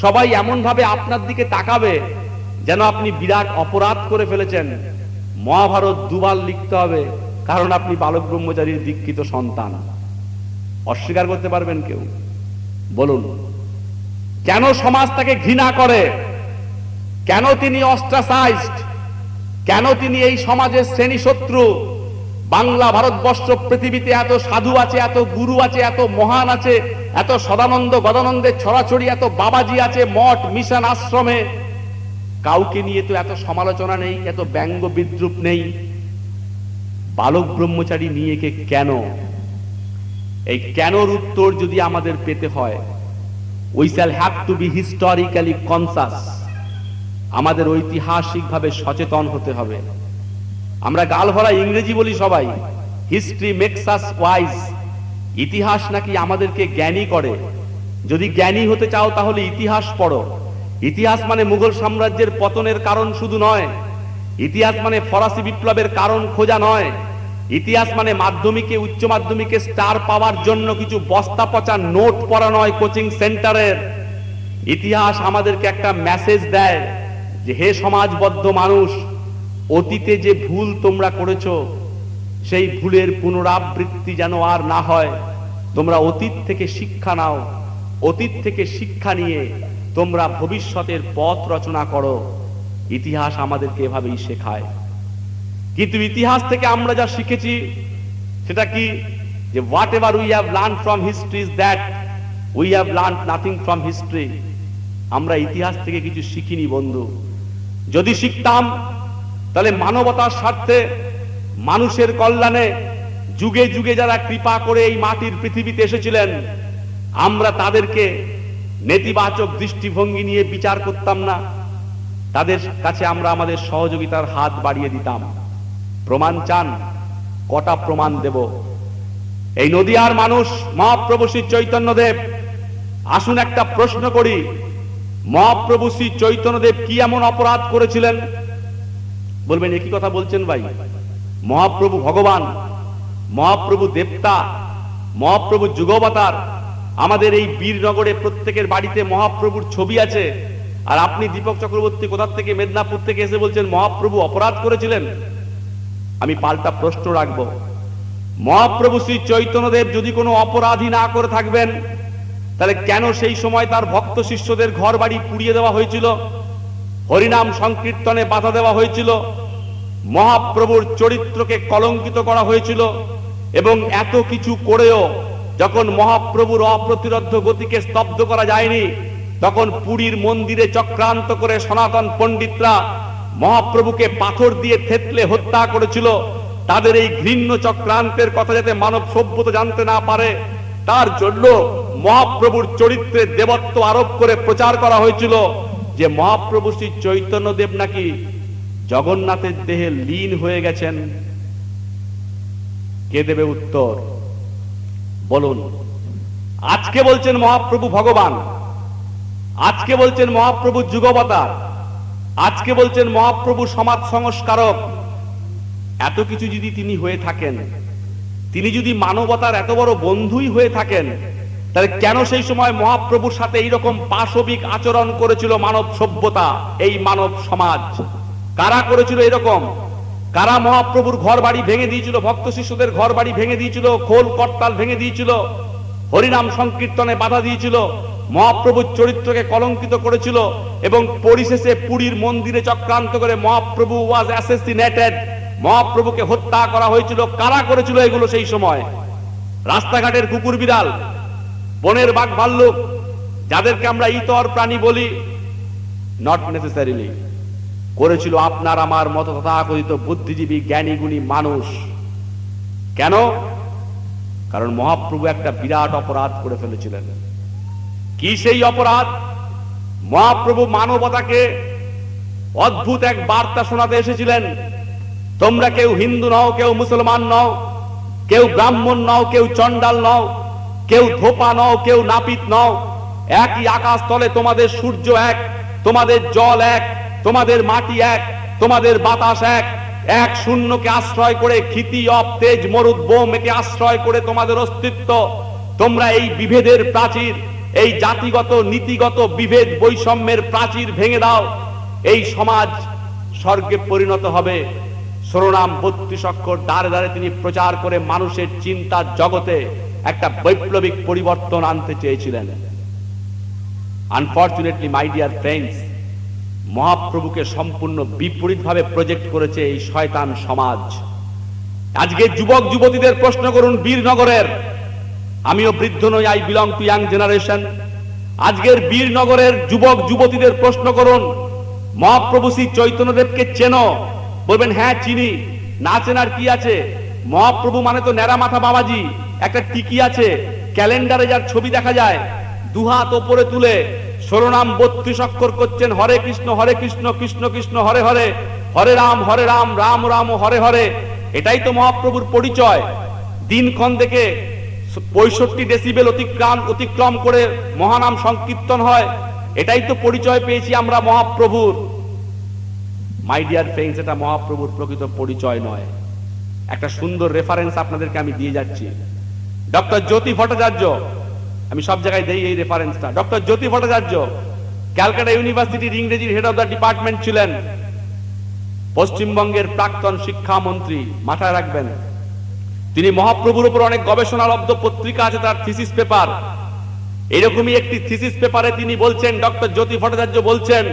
সবাই এমন ভাবে আপনার দিকে তাকাবে যেন আপনি বিরাট অপরাধ করে ফেলেছেন। মহাভারত দুবার লিখতে হবে, কারণ আপনি বালক ব্রহ্মচারীর দীক্ষিত সন্তান। অস্বীকার করতে পারবেন কেউ? বলুন, কেন সমাজ তাকে ঘৃণা করে? কেন তিনি অস্ট্রাসাইজড? কেন তিনি এই সমাজের শ্রেণী শত্রু? বাংলা, ভারতবর্ষ, পৃথিবীতে এত সাধু আছে, এত গুরু আছে, এত মহান আছে, এত সদানন্দ গদানন্দের ছড়াছড়ি, এত বাবাজি আছে মঠ মিশন আশ্রমে, কাউকে নিয়ে তো এত সমালোচনা নেই, এত ব্যঙ্গ বিদ্রুপ নেই। বালক ব্রহ্মচারী নিয়ে কে কেন? এই কেনর উত্তর যদি আমাদের পেতে হয়, we shall have to be historically conscious। আমাদের ঐতিহাসিকভাবে সচেতন হতে হবে। আমরা গালভরা ইংরেজি বলি সবাই, হিস্ট্রি মেক্স আস ওয়াইজ। ইতিহাস নাকি আমাদেরকে জ্ঞানী করে। যদি জ্ঞানী হতে চাও তাহলে ইতিহাস পড়ো। ইতিহাস মানে মুঘল সাম্রাজ্যের পতনের কারণ শুধু নয়, ইতিহাস মানে ফরাসি বিপ্লবের কারণ খোঁজা নয়, ইতিহাস মানে মাধ্যমিকে উচ্চ মাধ্যমিকে স্টার পাওয়ার জন্য কিছু বস্তা পচা নোট পড়া নয় কোচিং সেন্টারের। ইতিহাস আমাদেরকে একটা মেসেজ দেয় যে হে সমাজবদ্ধ মানুষ, অতীতে যে ভুল তোমরা করেছো সেই ভুলের পুনরাবৃত্তি যেন আর না হয়। তোমরা অতীত থেকে শিক্ষা নাও, অতীত থেকে শিক্ষা নিয়ে তোমরা ভবিষ্যতের পথ রচনা করো। ইতিহাস আমাদেরকে এভাবেই শেখায়। কিন্তু ইতিহাস থেকে আমরা যা শিখেছি সেটা কি? যে what ever we have learn from history is that we have learn nothing from history. আমরা ইতিহাস থেকে কিছু শিখিনি বন্ধু। যদি শিখতাম তাহলে মানবতার স্বার্থে, মানুষের কল্যাণে যুগে যুগে যারা কৃপা করে এই মাটির পৃথিবীতে এসেছিলেন, আমরা তাদেরকে নেতিবাচক দৃষ্টিভঙ্গি নিয়ে বিচার করতাম না, তাদের কাছে আমরা আমাদের সহযোগিতার হাত বাড়িয়ে দিতাম। প্রমাণ চান? কটা প্রমাণ দেব? এই নদিয়ার মানুষ মহাপ্রভু শ্রী চৈতন্যদেব, আসুন একটা প্রশ্ন করি, মহাপ্রভু শ্রী চৈতন্যদেব কি এমন অপরাধ করেছিলেন? বলবেন একই কথা বলছেন ভাই, মহাপ্রভু ভগবান, মহাপ্রভু দেবতা, মহাপ্রভু যুগবতার। আমাদের এই বীরনগরে প্রত্যেকের বাড়িতে মহাপ্রভুর ছবি আছে। আর আপনি দীপক চক্রবর্তী কোথা থেকে, মেদিনীপুর থেকে এসে বলছেন মহাপ্রভু অপরাধ করেছিলেন। আমি পাল্টা প্রশ্ন রাখবো, মহাপ্রভু শ্রী চৈতন্যদেব যদি কোনো অপরাধী না করে থাকবেন, তাহলে কেন সেই সময় তার ভক্ত শিষ্যদের ঘর বাড়ি পুড়িয়ে দেওয়া হয়েছিল, হরিনাম সংকীর্তনে বাধা দেওয়া হয়েছিল, মহাপ্রভুর চরিত্রকে কলঙ্কিত করা হয়েছিল, এবং এত কিছু করেও যখন মহাপ্রভুর অপ্রতিরোধ্য গতিকে স্তব্ধ করা যায়নি, তখন পুরীর মন্দিরে চক্রান্ত করে সনাতন পণ্ডিতরা মহাপ্রভুকে পাথর দিয়ে থেতলে হত্যা করেছিল। তাদের এই ঘৃণ্য চক্রান্তের কথা যাতে মানব সভ্যতা জানতে না পারে, তার জন্য মহাপ্রভুর চরিত্রে দেবত্ব আরোপ করে প্রচার করা হয়েছিল যে মহাপ্রভু শ্রী চৈতন্যদেব নাকি জগন্নাথের দেহে লীন হয়ে গেছেন। কে দেবে উত্তর বলুন? আজকে বলছেন মহাপ্রভু ভগবান, আজকে বলছেন মহাপ্রভু যুগবতার, আজকে বলছেন মহাপ্রভু সমাজ সংস্কারক। এত কিছু যদি তিনি হয়ে থাকেন, তিনি যদি মানবতার এত বড় বন্ধুই হয়ে থাকেন, তাহলে কেন সেই সময় মহাপ্রভুর সাথে এইরকম পাশবিক আচরণ করেছিল মানব সভ্যতা, এই মানব সমাজ? কারা করেছিল এরকম? কারা মহাপ্রভুর ঘর বাড়ি ভেঙে দিয়েছিল, ভক্ত শিষ্যদের ঘর বাড়ি ভেঙে দিয়েছিল, খোল করতাল ভেঙে দিয়েছিল, হরিনাম সংকীর্তনে বাধা দিয়েছিল, মহাপ্রভুর চরিত্রকে কলঙ্কিত করেছিল, এবং পরিশেষে পুরীর মন্দিরে চক্রান্ত করে মহাপ্রভু ওয়াজ অ্যাসাসিনেটেড, মহাপ্রভুকে হত্যা করা হয়েছিল? কারা করেছিল এগুলো সেই সময়? রাস্তাঘাটের কুকুর বিড়াল, বনের বাঘ ভাল্লুক, যাদেরকে আমরা ইতর প্রাণী বলি, নট নেসেসারিলি করেছিল আপনার আমার মতো তথাকথিত বুদ্ধিজীবী জ্ঞানী গুণী মানুষ। কেন? কারণ মহাপ্রভু একটা বিরাট অপরাধ করে ফেলেছিলেন। কি সেই অপরাধ? মহাপ্রভু মানবতাকে অদ্ভুত এক বার্তা শোনাতে এসেছিলেন। তোমরা কেউ হিন্দু নও, কেউ মুসলমান নও, কেউ ব্রাহ্মণ নও, কেউ চণ্ডাল নও, কেউ ধোপা নও, কেউ নাপিত নও, একই আকাশ তলে তোমাদের সূর্য এক, তোমাদের জল এক, তোমাদের মাটি এক, তোমাদের বাতাস এক। এক শূন্যকে আশ্রয় করে, ক্ষিতি অপ তেজ মরুদ বোম একে আশ্রয় করে তোমাদের অস্তিত্ব। তোমরা এই বিভেদের প্রাচীর, এই জাতিগত নীতিগত বিভেদ বৈষম্যের প্রাচীর ভেঙে দাও, এই সমাজ স্বর্গে পরিণত হবে। শিরোনাম 32 অক্ষর দ্বারে দ্বারে তিনি প্রচার করে মানুষের চিন্তার জগতে একটা বৈপ্লবিক পরিবর্তন আনতে চেয়েছিলেন। আনফরচুনেটলি মাই ডিয়ার ফ্রেন্ডস, মহাপ্রভুকে সম্পূর্ণ বিপরীতভাবে প্রজেক্ট করেছে এই শয়তান সমাজ। আজকে যুবক যুবতীদের প্রশ্ন করুন বীরনগরের, আমিও বৃদ্ধ নই, I belong too young generation. আজকের বীরনগরের যুবক যুবতীদের প্রশ্ন করুন, মহাপ্রভু শ্রী চৈতন্যদেবকে চেনো? বলবেন হ্যাঁ চিনি। না চেনার কি আছে? মহাপ্রভু মানে তো ন্যাড়া মাথা বাবাজি, একটা টিকি আছে, ক্যালেন্ডারে যার ছবি দেখা যায়, দুহাত ওপরে তুলে শিরোনাম 32 অক্ষর করছেন, হরে কৃষ্ণ কৃষ্ণ কৃষ্ণ হরে হরে, হরে রাম রাম রাম হরে হরে। এটাই তো মহাপ্রভুর পরিচয়। দিনক্ষণ দেখে 65 ডেসিবেল অতিক্রম করে মহানাম সংকীর্তন হয়, এটাই তো পরিচয় পেয়েছি আমরা মহাপ্রভুর। মাই ডিয়ার ফ্রেন্ডস, এটা মহাপ্রভুর প্রকৃত পরিচয় নয়। একটা সুন্দর রেফারেন্স আপনাদেরকে আমি দিয়ে যাচ্ছি। ডক্টর জ্যোতি ভট্টাচার্য, আমি সব জায়গায় দেই এই রেফারেন্সটা। ডক্টর জ্যোতি ভট্টাচার্য ক্যালকাটা ইউনিভার্সিটির ইংরেজির হেড অফ দ্য ডিপার্টমেন্ট ছিলেন, পশ্চিমবঙ্গের প্রাক্তন শিক্ষামন্ত্রী, মাথায় রাখবেন। তিনি মহাপ্রভুর উপর অনেক গবেষণালব্ধ পত্রিকা আছে, তার থিসিস পেপার। এরকমই একটি থিসিস পেপারে তিনি বলছেন, ডক্টর জ্যোতি ভট্টাচার্য বলছেন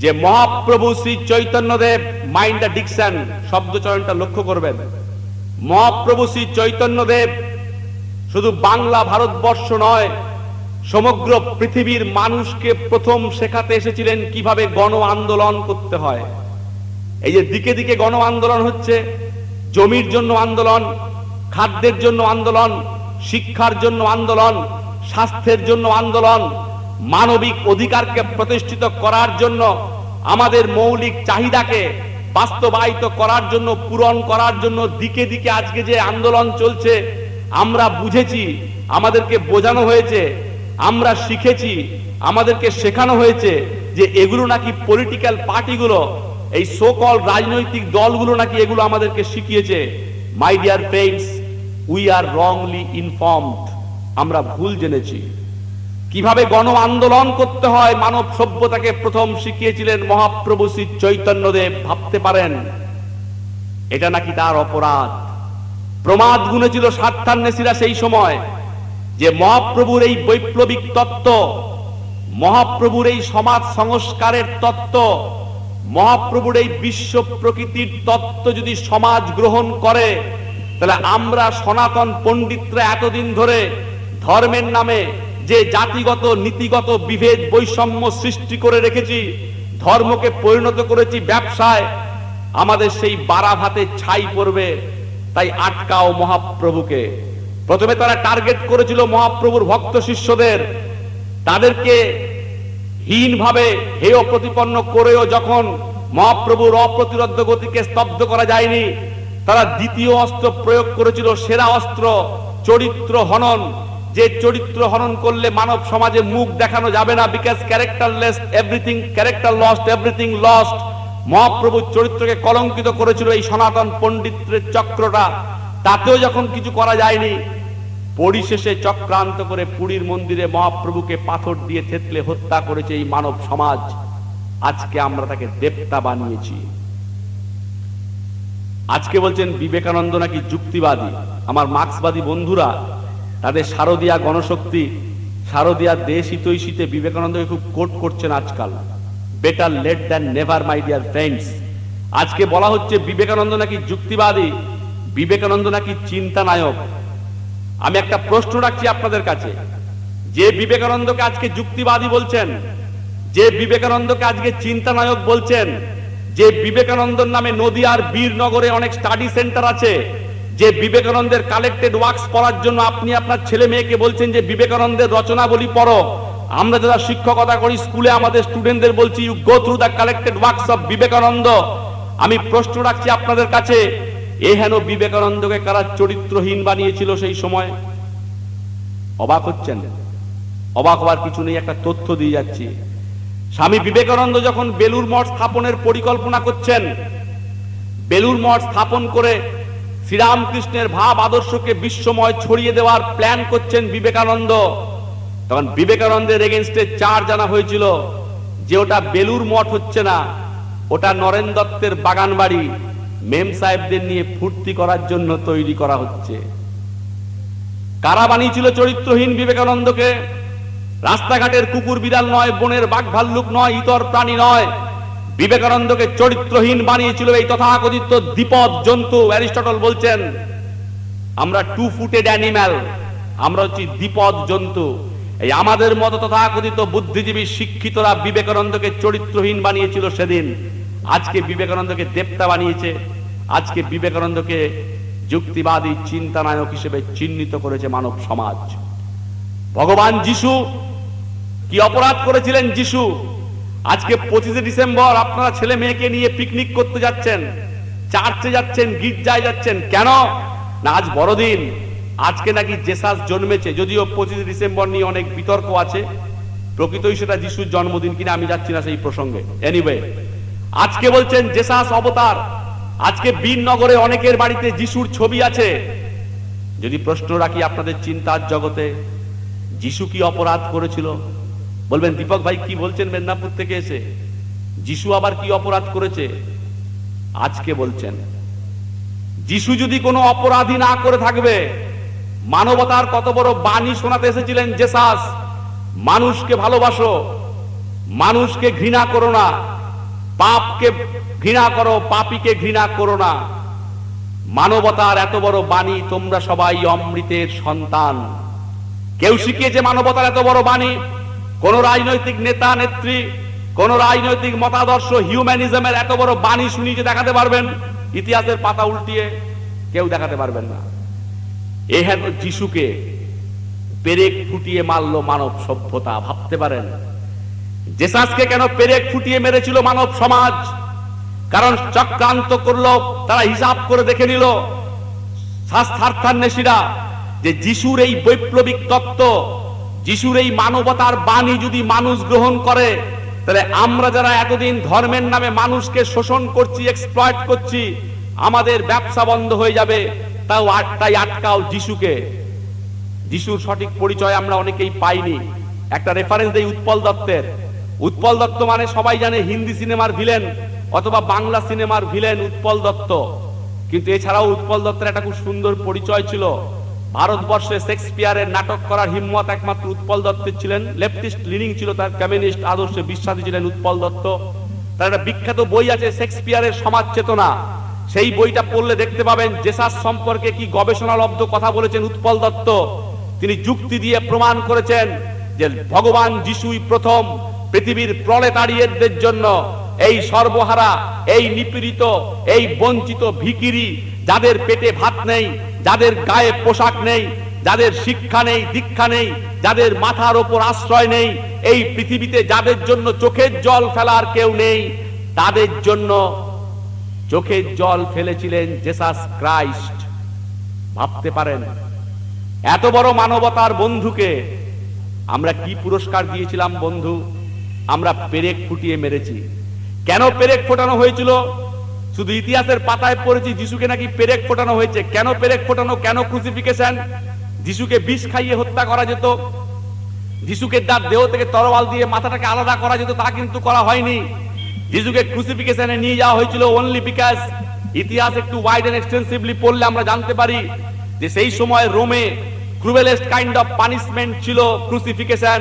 যে Mahaprabhu Shri Chaitanyadev, mind the diction, শব্দ চয়নটা লক্ষ্য করবেন, মহাপ্রভু শ্রী চৈতন্যদেব শুধু বাংলা ভারতবর্ষ নয়, সমগ্র পৃথিবীর মানুষকে প্রথম শেখাতে এসেছিলেন কিভাবে গণ আন্দোলন করতে হয়। এই যে দিকে দিকে গণ আন্দোলন হচ্ছে, জমির জন্য আন্দোলন, খাদ্যের জন্য আন্দোলন, শিক্ষার জন্য আন্দোলন, স্বাস্থ্যের জন্য আন্দোলন, মানবিক অধিকারকে প্রতিষ্ঠিত করার জন্য, আমাদের মৌলিক চাহিদাকে বাস্তবায়িত করার জন্য, পূরণ করার জন্য দিকে দিকে আজকে যে আন্দোলন চলছে, আমরা বুঝেছি, আমাদেরকে বোঝানো হয়েছে, আমরা শিখেছি, আমাদেরকে শেখানো হয়েছে যে এগুলো নাকি পলিটিক্যাল পার্টিগুলো, এই সো কল রাজনৈতিক দলগুলো নাকি এগুলো আমাদেরকে শিখিয়েছে। মাই dear friends, we are wrongly informed, আমরা ভুল জেনেছি। কিভাবে গণ আন্দোলন করতে হয় মানব সভ্যতাকে প্রথম শিখিয়েছিলেন মহাপ্রভু শ্রী চৈতন্যদেব। ভাবতে পারেন এটা নাকি তার অপরাধ। প্রমাদ গুনেছিল স্বার্থান্বেষীরা সেই সময় যে মহাপ্রভুর এই বৈপ্লবিক তত্ত্ব, মহাপ্রভুর এই সমাজ সংস্কারের তত্ত্ব, মহাপ্রভুর এই বিশ্ব প্রকৃতির তত্ত্ব যদি সমাজ গ্রহণ করে, তাহলে আমরা সনাতন পণ্ডিতরা এতদিন ধরে ধর্মের নামে যে জাতিগত নীতিগত বিভেদ বৈষম্য সৃষ্টি করে রেখেছি, ধর্মকে পরিণত করেছি ব্যবসায়, আমাদের সেই বাড়া ভাতে ছাই পড়বে। তাই আটকাও মহাপ্রভুকে। প্রথমে তারা টার্গেট করেছিল মহাপ্রভুর ভক্ত শিষ্যদের, তাদেরকে হীনভাবে হেয় প্রতিপন্ন করেও যখন মহাপ্রভুর অপ্রতিরোধ্য গতিকে স্তব্ধ করা যায়নি, তারা দ্বিতীয় অস্ত্র প্রয়োগ করেছিল, সেরা অস্ত্র, চরিত্র হনন। যে চরিত্র হনন করলে মানব সমাজে মুখ দেখানো যাবে না, because characterless everything, character lost everything lost. মহাপ্রভুর চরিত্রকে কলঙ্কিত করেছিল এই সনাতন পণ্ডিতের চক্রটা। তাতেও যখন কিছু করা যায়নি, পরিশেষে চক্রান্ত করে পুরীর মন্দিরে মহাপ্রভুকে পাথর দিয়ে থেতলে হত্যা করেছে এই মানব সমাজ। আজকে আমরা তাকে দেবতা বানিয়েছি। আজকে বলছেন বিবেকানন্দ নাকি যুক্তিবাদী। আমার মার্ক্সবাদী বন্ধুরা তাদের শারদীয়া গণশক্তি, শারদীয়া দেশ হিতৈষীতে বিবেকানন্দকে খুব কোট করছেন আজকাল। Better late than never my dear friends. আজকে বলা হচ্ছে বিবেকানন্দ নাকি যুক্তিবাদী, বিবেকানন্দ নাকি চিন্তা নায়ক। আমি একটা প্রশ্ন রাখছি আপনাদের কাছে, যে বিবেকানন্দকে আজকে যুক্তিবাদী বলছেন, যে বিবেকানন্দকে আজকে চিন্তা নায়ক বলছেন, যে বিবেকানন্দর নামে নদিয়ার বীরনগরে অনেক স্টাডি সেন্টার আছে, যে বিবেকানন্দের কালেক্টেড ওয়ার্কস পড়ার জন্য আপনি আপনার ছেলে মেয়েকে বলছেন যে বিবেকানন্দের রচনাবলী পড়ো। আমরা যারা শিক্ষকতা করি স্কুলে আমাদের স্টুডেন্টদের বলছি you go through the collected works of Vivekananda. আমি প্রশ্ন রাখছি আপনাদের কাছে, এ হেন বিবেকানন্দকে কারা চরিত্রহীন বানিয়েছিল সেই সময়? অবাক হচ্ছেন? অবাক হওয়ার কিছু নেই, একটা তথ্য দিয়ে যাচ্ছি। স্বামী বিবেকানন্দ যখন বেলুর মঠ স্থাপনের পরিকল্পনা করছেন, বেলুর মঠ স্থাপন করে শ্রীরামকৃষ্ণের ভাব আদর্শকে বিশ্বময় ছড়িয়ে দেওয়ার প্ল্যান করছেন বিবেকানন্দ, তখন বিবেকানন্দের এগেইনস্টে চার্জ জানা হয়েছিল যে ওটা বেলুর মঠ হচ্ছে না, ওটা নরেন দত্তের বাগান বাড়ি, মেম সাহেবদের নিয়ে ফুর্তি করার জন্য তৈরি করা হচ্ছে। কারা বানিয়েছিল চরিত্রহীন বিবেকানন্দকে? রাস্তাঘাটের কুকুর বিড়াল নয়, বনের বাঘ ভাল্লুক নয়, ইতর প্রাণী নয়। বিবেকানন্দকে চরিত্রহীন বানিয়েছিল এই তথাকথিত দ্বিপদ জন্তু। অ্যারিস্টটল বলছেন আমরা টু ফুটেড অ্যানিম্যাল, আমরা হচ্ছি দ্বিপদ জন্তু। এই আমাদের মতো তথাকথিত বুদ্ধিজীবী শিক্ষিতরা বিবেকানন্দকে চরিত্রহীন বানিয়েছিল সেদিন। আজকে বিবেকানন্দকে দেবতা বানিয়েছে, আজকে বিবেকানন্দকে যুক্তিবাদী চিন্তানায়ক হিসেবে চিহ্নিত করেছে মানব সমাজ। ভগবান যিশু কি অপরাধ করেছিলেন? যিশু আজকে 25শে ডিসেম্বর আপনারা ছেলে মেয়েকে নিয়ে পিকনিক করতে যাচ্ছেন, চার্চে যাচ্ছেন, গির্জায় যাচ্ছেন, কেন না আজ বড়দিন, আজকে নাকি জেসাস জন্মেছে। যদিও 25শে ডিসেম্বর নিয়ে অনেক বিতর্ক আছে, প্রকৃতই সেটা যিশুর জন্মদিন কিনা আমি যাচ্ছি না সেই প্রসঙ্গে। এনিওয়ে, আজকে বলছেন জেসাস অবতার। আজকে বীরনগরে অনেকের বাড়িতে যিশুর ছবি আছে। যদি প্রশ্ন রাখি আপনাদের চিন্তার জগতে, যিশু কি অপরাধ করেছিল? বলবেন দীপক ভাই কি বলছেন মেদিনীপুর থেকে এসে, যিশু আবার কি অপরাধ করেছে? আজকে বলছেন যিশু যদি কোনো অপরাধী না করে থাকবে, মানবতার কত বড় বাণী শোনাতে এসেছিলেন জেসাস। মানুষকে ভালোবাসো, মানুষকে ঘৃণা করো না, পাপকে ঘৃণা করো, পাপীকে ঘৃণা করো না। মানবতার এত বড় বাণী, তোমরা সবাই অমৃতের সন্তান। কেউ শিখিয়েছে মানবতার এত বড় বাণী? কোন রাজনৈতিক নেতা নেত্রী, কোন রাজনৈতিক মতাদর্শ হিউম্যানিজমের এত বড় বাণী শুনিয়ে দেখাতে পারবেন? ইতিহাসের পাতা উল্টিয়ে কেউ দেখাতে পারবেন না। এ হেন যিশুকে পেরেক ফুটিয়ে মারল মানব সভ্যতা। ভাবতে পারেন জেসাসকে কেন পেরেক ফুটিয়ে মেরেছিল মানব সমাজ? কারণ চক্রান্ত করলো, তারা হিসাব করে দেখে নিল স্বার্থান্বেষীরা যে যিশুর এই বৈপ্লবিক তত্ত্ব, যিশুর এই মানবতার বাণী যদি মানুষ গ্রহণ করে, তাহলে আমরা যারা এতদিন ধর্মের নামে মানুষকে শোষণ করছি, এক্সপ্লয়েট করছি, আমাদের ব্যবসা বন্ধ হয়ে যাবে। তাই আটকাও যিশুকে। যিশুর সঠিক পরিচয় আমরা অনেকেই পাইনি। একটা রেফারেন্স দেই উৎপল দত্তের। উৎপল দত্ত মানে সবাই জানে হিন্দি সিনেমার ভিলেন অথবা বাংলা সিনেমার ভিলেন উৎপল দত্ত, কিন্তু এছাড়াও উৎপল দত্তের একটা খুব সুন্দর পরিচয় ছিল। ভারতবর্ষে শেক্সপিয়ারের নাটক করার হিম্মত একমাত্র উৎপল দত্তের ছিলেন। লেফটিস্ট লিনিং ছিল তার, কমিউনিস্ট আদর্শে বিশ্বাসী ছিলেন উৎপল দত্ত। তার একটা বিখ্যাত বই আছে শেক্সপিয়ারের সমাজ চেতনা, সেই বইটা পড়লে দেখতে পাবেন জেসাস সম্পর্কে কি গবেষণালব্ধ কথা বলেছেন উৎপল দত্ত। তিনি যুক্তি দিয়ে প্রমাণ করেছেন যে ভগবান যিশুই প্রথম পৃথিবীর প্রলেতারিয়েতদের জন্য, এই সর্বহারা, এই নিপীড়িত, এই বঞ্চিত ভিখিরি, যাদের পেটে ভাত নেই, যাদের গায়ে পোশাক নেই, যাদের শিক্ষা নেই, দীক্ষা নেই, যাদের মাথার ওপর আশ্রয় নেই, এই পৃথিবীতে যাদের জন্য চোখের জল ফেলার কেউ নেই, তাদের জন্য চোখের জল ফেলেছিলেন জেসাস ক্রাইস্ট। ভাবতে পারেন এত বড় মানবতার বন্ধুকে আমরা কি পুরস্কার দিয়েছিলাম বন্ধু? আমরা পেরেক ফুটিয়ে মেরেছি। কেন পেরেক ফোটানো হয়েছিল? শুধু ইতিহাসের পাতায় পড়েছি যিশুকে নাকি পেরেক ফোটানো হয়েছে। কেন পেরেক ফোটানো, কেন ক্রুসিফিকেশন? যিশুকে বিষ খাইয়ে হত্যা করা যেত, যিশুকে তার দেহ থেকে তরোয়াল দিয়ে মাথাটাকে আলাদা করা যেত, তা কিন্তু করা হয়নি। যিশুকে ক্রুসিফিকেশনে নিয়ে যাওয়া হয়েছিল অনলি বিকজ, ইতিহাস একটু ওয়াইড এন্ড এক্সটেন্সিভলি পড়লে আমরা জানতে পারি যে সেই সময় রোমে ক্রুয়েলেস্ট কাইন্ড অফ পানিশমেন্ট ছিল ক্রুসিফিকেশন।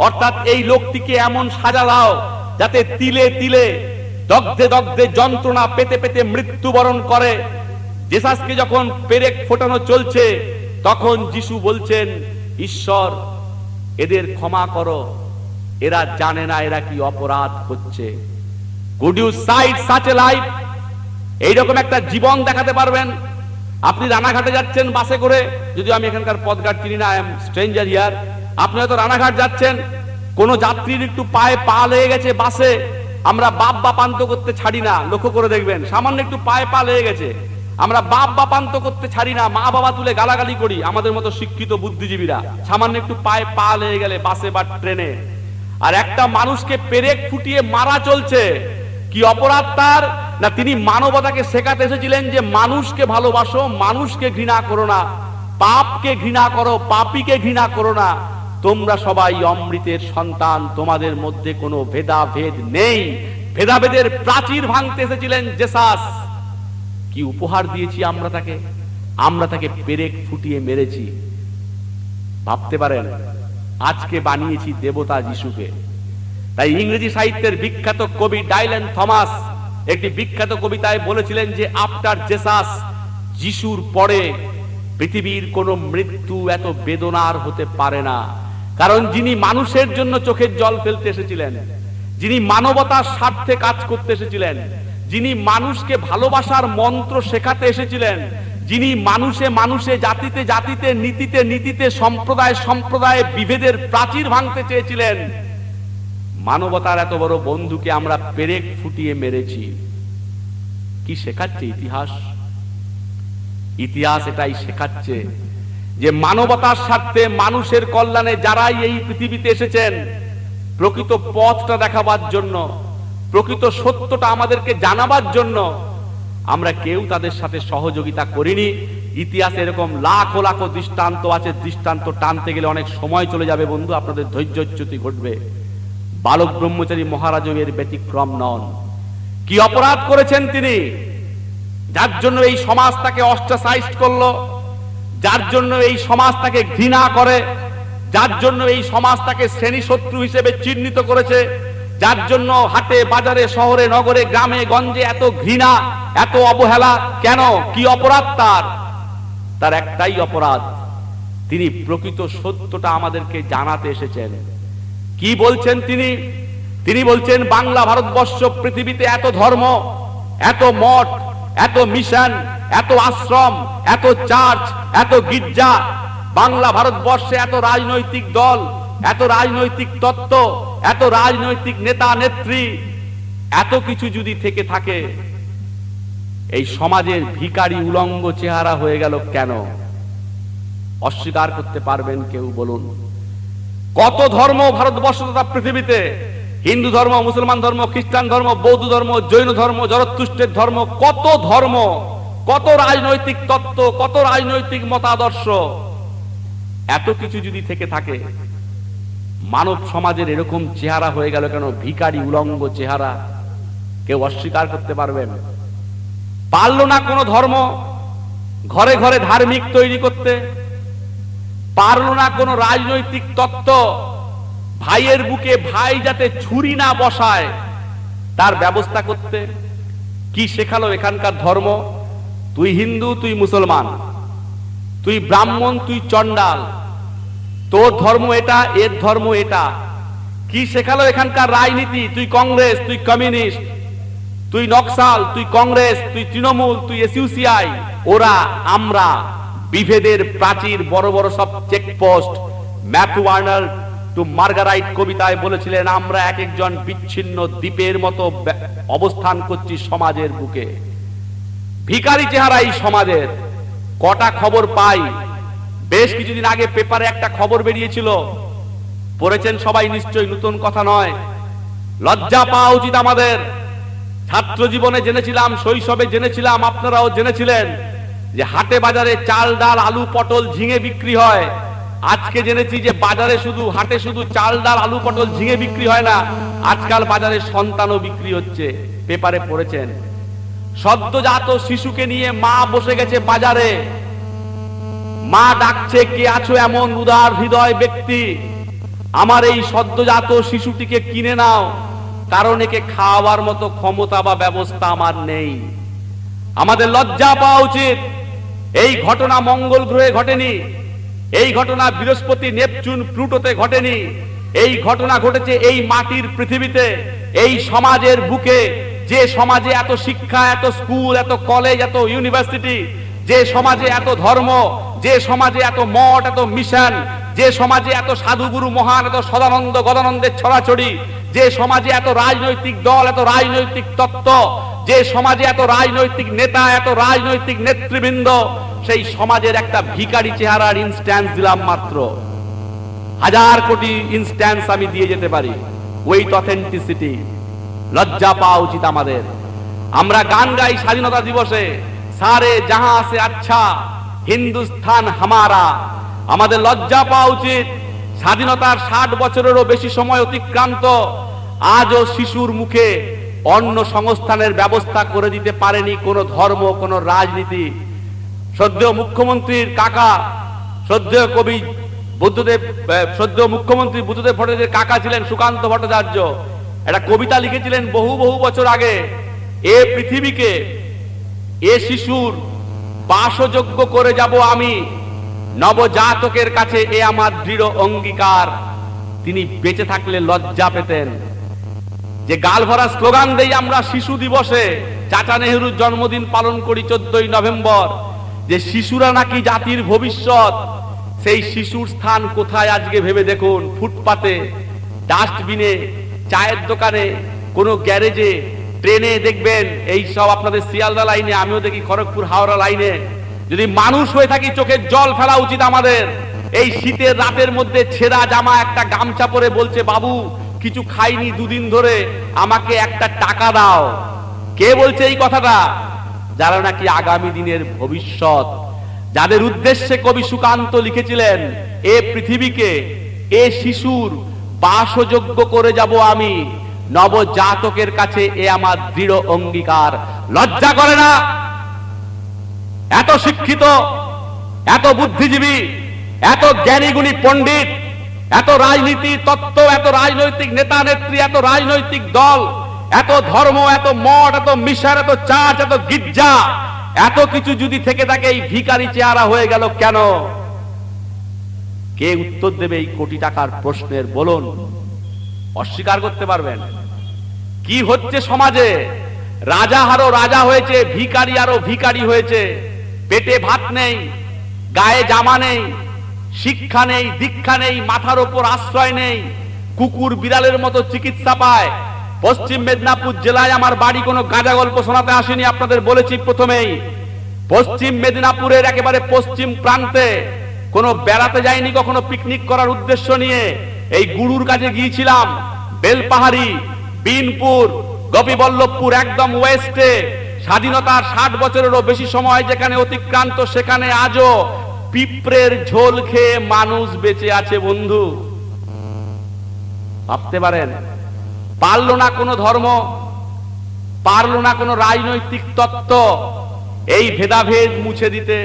অর্থাৎ এই লোকটিকে এমন সাজা দাও যাতে তিলে তিলে, দগ্ধে দগ্ধে যন্ত্রণা পেতে পেতে মৃত্যুবরণ করে। জেসাসকে যখন পেরেক ফোটানো চলছে তখন যিশু বলছেন, ঈশ্বর এদের ক্ষমা করো, এরা জানে না এরা কি অপরাধ করছে। Could you cite such a life? এইরকম একটা জীবন দেখাতে পারবেন? আপনি রানাঘাটে যাচ্ছেন বাসে করে, যদিও আমি এখানকার পথঘাট চিনি না, আই এম স্ট্রেঞ্জার হিয়ার। আপনি হয়তো রানাঘাট যাচ্ছেন, কোন যাত্রীর একটু পায়ে পা লেগে গেছে বাসে, আমরা বাপ বাপান্ত করতে ছাড়ি না। লক্ষ্য করে দেখবেন, সামান্য একটু পায়ে পা লেগে গেছে, আমরা বাপ বাপান্ত করতে ছাড়ি না, মা বাবা তুলে গালাগালি করি আমাদের মতো শিক্ষিত বুদ্ধিজীবীরা, সামান্য একটু পায়ে পা লেগে গেলে বাসে বা ট্রেনে। আর একটা মানুষকে পেরেক ফুটিয়ে মারা চলছে, কি অপরাধ তার? না, তিনি মানবতাকে শেখাতে এসেছিলেন যে মানুষকে ভালোবাসো, মানুষকে ঘৃণা করো না, পাপকে ঘৃণা করো, পাপীকে ঘৃণা করো না। তোমরা সবাই অমৃতের সন্তান, তোমাদের মধ্যে কোনো ভেদাভেদ নেই। ভেদাভেদের প্রাচীর ভাঙতে এসেছিলেন জেসাস। কি উপহার দিয়েছি আমরা তাকে? আমরা তাকে পেরেক ফুটিয়ে মেরেছি। ভাবতে পারেন, আজকে বানিয়েছি দেবতা যিশুকে। তাই ইংরেজি সাহিত্যের বিখ্যাত কবি ডাইলেন থমাস একটি বিখ্যাত কবিতায় বলেছিলেন যে আফটার জেসাস, যিশুর পরে পৃথিবীর কোন মৃত্যু এত বেদনার হতে পারে না। কারণ যিনি মানুষের জন্য চোখের জল ফেলতে এসেছিলেন, যিনি মানবতার স্বার্থে কাজ করতে এসেছিলেন, যিনি মানুষকে ভালোবাসার মন্ত্র শেখাতে এসেছিলেন, যিনি মানুষে মানুষে, জাতিতে জাতিতে, নীতিতে নীতিতে, সম্প্রদায় সম্প্রদায়ে বিভেদের প্রাচীর ভাঙতে চেয়েছিলেন, মানবতার এত বড় বন্ধুকে আমরা পেরেক ফুটিয়ে মেরেছি। কি শেখাচ্ছে ইতিহাস? ইতিহাস এটাই শেখাচ্ছে যে মানবতার স্বার্থে, মানুষের কল্যাণে যারাই এই পৃথিবীতে এসেছেন প্রকৃত পথটা দেখাবার জন্য, প্রকৃত সত্যটা আমাদেরকে জানাবার জন্য, আমরা কেউ তাদের সাথে সহযোগিতা করিনি। ইতিহাসে এরকম লাখো লাখো দৃষ্টান্ত আছে, দৃষ্টান্ত টানতে গেলে অনেক সময় চলে যাবে বন্ধু, আপনাদের ধৈর্যচ্যুতি ঘটবে। বালক ব্রহ্মচারী মহারাজও এর ব্যতিক্রম নন। কি অপরাধ করেছেন তিনি, যার জন্য এই সমাজ তাকে অস্ট্রাসাইজড করলো, যার জন্য এই সমাজ তাকে ঘৃণা করে, যার জন্য এই সমাজ তাকে শ্রেণী শত্রু হিসেবে চিহ্নিত করেছে, যার জন্য হাটে বাজারে শহরে নগরে গ্রামে গঞ্জে এত ঘৃণা, এত অবহেলা। কেন? কি অপরাধ তার? তার একটাই অপরাধ, তিনি প্রকৃত সত্যটা আমাদেরকে জানাতে এসেছেন। কি বলছেন তিনি? তিনি বলছেন বাংলা ভারতবর্ষ পৃথিবীতে এত ধর্ম, এত মঠ, এত মিশন, এত আশ্রম, এত চার্চ, এত গির্জা, বাংলা ভারতবর্ষে এত রাজনৈতিক দল, এত রাজনৈতিক তত্ত্ব, এত রাজনৈতিক নেতা নেত্রী, এত কিছু যদি থেকে থাকে, এই সমাজের ভিখারি উলঙ্গ চেহারা হয়ে গেল কেন? অস্বীকার করতে পারবেন কেউ? বলুন। কত ধর্ম ভারতবর্ষ তথা পৃথিবীতে, হিন্দু ধর্ম, মুসলমান ধর্ম, খ্রিস্টান ধর্ম, বৌদ্ধ ধর্ম, জৈন ধর্ম, জরতুষ্ট্রের ধর্ম, কত ধর্ম, কত রাজনৈতিক তত্ত্ব, কত রাজনৈতিক মতাদর্শ, এত কিছু যদি থেকে থাকে, মানব সমাজের এরকম চেহারা হয়ে গেল কেন? ভিখারি উলঙ্গ চেহারা, কেউ অস্বীকার করতে পারবেন? পারল না কোনো ধর্ম ঘরে ঘরে ধার্মিক তৈরি করতে, পারল না কোনো রাজনৈতিক তত্ত্ব ভাইয়ের বুকে ভাই যাতে ছুরি না বসায় তার ব্যবস্থা করতে। কি শেখালো এখানকার ধর্ম? তুই হিন্দু, তুই মুসলমান, তুই ব্রাহ্মণ, তুই চণ্ডাল, তোর ধর্ম এটা, এর ধর্ম এটা। কি শেখালো এখানকার রাজনীতি? তুই কংগ্রেস, তুই কমিউনিস্ট, তুই নকশাল, তুই কংগ্রেস, তুই তৃণমূল, তুই এসইউসিআই, ওরা, আমরা। বিভেদের প্রাচীর, বড় বড় সব checkpost. Matthew Arnold to Marguerite কবিতায় বলেছিলেন, আমরা এক একজন বিচ্ছিন্ন দ্বীপের মতো অবস্থান করছি সমাজের বুকে। ভিখারি চেহারা এই সমাজের। কটা খবর পাই, বেশ কিছুদিন আগে পেপারে একটা খবর বেরিয়েছিল, পড়েছেন সবাই নিশ্চয়ই, নতুন কথা নয়। লজ্জা পাওয়া উচিত আমাদের। ছাত্র জীবনে জেনেছিলাম, শৈশবে জেনেছিলাম, আপনারাও জেনেছিলেন যে হাটে বাজারে চাল ডাল আলু পটল ঝিঙে বিক্রি হয়। আজকে জেনেছি যে বাজারে শুধু, হাটে শুধু চাল ডাল আলু পটল ঝিঙে বিক্রি হয় না, আজকাল বাজারে সন্তানও বিক্রি হচ্ছে। পেপারে পড়েছেন। সদ্যজাত শিশুকে নিয়ে মা বসে গেছে বাজারে, মা ডাকছে, কে আছো এমন উদার হৃদয় ব্যক্তি, আমার এই সদ্যজাত শিশুটিকে কিনে নাও, কারণ একে খাওয়ার মতো ক্ষমতা বা ব্যবস্থা আমার নেই। আমাদের লজ্জা পাওয়া উচিত। এই ঘটনা মঙ্গল গ্রহে ঘটেনি, এই ঘটনা বৃহস্পতি, নেপচুন, প্লুটোতে ঘটেনি। এই ঘটনা ঘটেছে এই মাটির পৃথিবীতে, এই সমাজের বুকে। যে সমাজে এত শিক্ষা, এত স্কুল, এত কলেজ, এত ইউনিভার্সিটি, যে সমাজে এত ধর্ম, যে সমাজে এত মঠ, এত মিশন, যে সমাজে এত সাধুগুরু মহান, এত সদানন্দ গদানন্দের ছড়াছড়ি, যে সমাজে এত রাজনৈতিক দল, এত রাজনৈতিক তত্ত্ব, যে সমাজে এত রাজনৈতিক নেতা, এত রাজনৈতিক নেতৃবৃন্দ, সেই সমাজের একটা ভিখারি চেহারার ইনস্ট্যান্স দিলাম মাত্র। 1000 কোটি ইনস্ট্যান্স আমি দিয়ে যেতে পারি। With authenticity. লজ্জা পাওয়া উচিত আমাদের। আমরা গান গাই স্বাধীনতা দিবসে, সারে জাহাঁ সে আচ্ছা হিন্দুস্তান হামারা। আমাদের লজ্জা পাওয়া উচিত। স্বাধীনতার 60 বছরেরও বেশি সময় অতিক্রান্ত, আজও শিশুর মুখে অন্ন সংস্থানের ব্যবস্থা করে দিতে পারেনি কোনো ধর্ম, কোনো রাজনীতি। শ্রদ্ধেয় মুখ্যমন্ত্রীর কাকা, শ্রদ্ধেয় কবি বুদ্ধদেব, শ্রদ্ধেয় মুখ্যমন্ত্রী বুদ্ধদেব ভট্টাচার্যের কাকা ছিলেন সুকান্ত ভট্টাচার্য। একটা কবিতা লিখেছিলেন বহু বহু বছর আগে, এ পৃথিবীকে, এ শিশুর বাসযোগ্য করে যাব আমি, নবজাতকের কাছে এ আমার দৃঢ় অঙ্গীকার। তিনি বেঁচে থাকলে লজ্জা পেতেন যে গাল ভরা স্লোগান দেই আমরা শিশু দিবসে, চাচা নেহরুর জন্মদিন পালন করি 14ই নভেম্বর, যে শিশুরা নাকি জাতির ভবিষ্যৎ। সেই শিশুর স্থান কোথায় আজকে ভেবে দেখুন। ফুটপাতে, ডাস্টবিনে, চায়ের দোকানে, কোনো গ্যারেজে, ট্রেনে দেখবেন। এই সব আপনাদের শিয়ালদা লাইনে, আমিও দেখি খড়গপুর হাওড়া লাইনে। যদি মানুষ হয়ে থাকি চোখের জল ফেলা উচিত আমাদের। এই শীতের রাতের মধ্যে ছেঁড়া জামা, একটা গামছা পরে বলছে, বাবু কিছু খাইনি দুদিন ধরে, আমাকে একটা টাকা দাও। কে বলছে এই কথাটা? যারা নাকি আগামী দিনের ভবিষ্যৎ, যাদের উদ্দেশ্যে কবি সুকান্ত লিখেছিলেন, এ পৃথিবীকে, এ শিশুর বাসযোগ্য করে যাব আমি, নবজাতকের কাছে এ আমার দৃঢ় অঙ্গীকার। লজ্জা করে না? এত শিক্ষিত, এত বুদ্ধিজীবী, এত জ্ঞানীগুণী পণ্ডিত, এত রাজনীতি তত্ত্ব, এত রাজনৈতিক নেতা নেত্রী, এত রাজনৈতিক দল, এত ধর্ম, এত মঠ, এত মিশন, এত চার্চ, এত গির্জা, এত কিছু যদি থেকে থাকে, এই ভিখারি চেহারা হয়ে গেল কেন? কে উত্তর দেবে এই কোটি টাকার প্রশ্নের? বলুন। অস্বীকার করতে পারবেন? কি হচ্ছে সমাজে? রাজা আরো রাজা হয়েছে, ভিখারি আরো ভিখারি হয়েছে। পেটে ভাত নেই, গায়ে জামা নেই, শিক্ষা নেই, দীক্ষা নেই, মাথার ওপর আশ্রয় নেই, কুকুর বিড়ালের মতো চিকিৎসা পায়। পশ্চিম মেদিনীপুর জেলায় আমার বাড়ি। কোনো গাঁজা গল্প শোনাতে আসেনি, আপনাদের বলেছি প্রথমেই। পশ্চিম মেদিনীপুরের একেবারে পশ্চিম প্রান্তে, কোনো বেড়াতে যায়নি কখনো পিকনিক করার উদ্দেশ্য নিয়ে। এই গুরুর কাছে গিয়েছিলাম, বেলপাহাড়ি, বিনপুর, গোপীবল্লভপুর, একদম ওয়েস্টে। স্বাধীনতার 60 বছরেরও বেশি সময় যেখানে অতিক্রান্ত, সেখানে আজও পিঁপড়ের ঝোল খেয়ে মানুষ বেঁচে আছে বন্ধু। ভাবতে পারেন, পারল না কোনো ধর্ম, পারল না কোনো রাজনৈতিক তত্ত্ব এই ভেদাভেদ মুছে দিতে,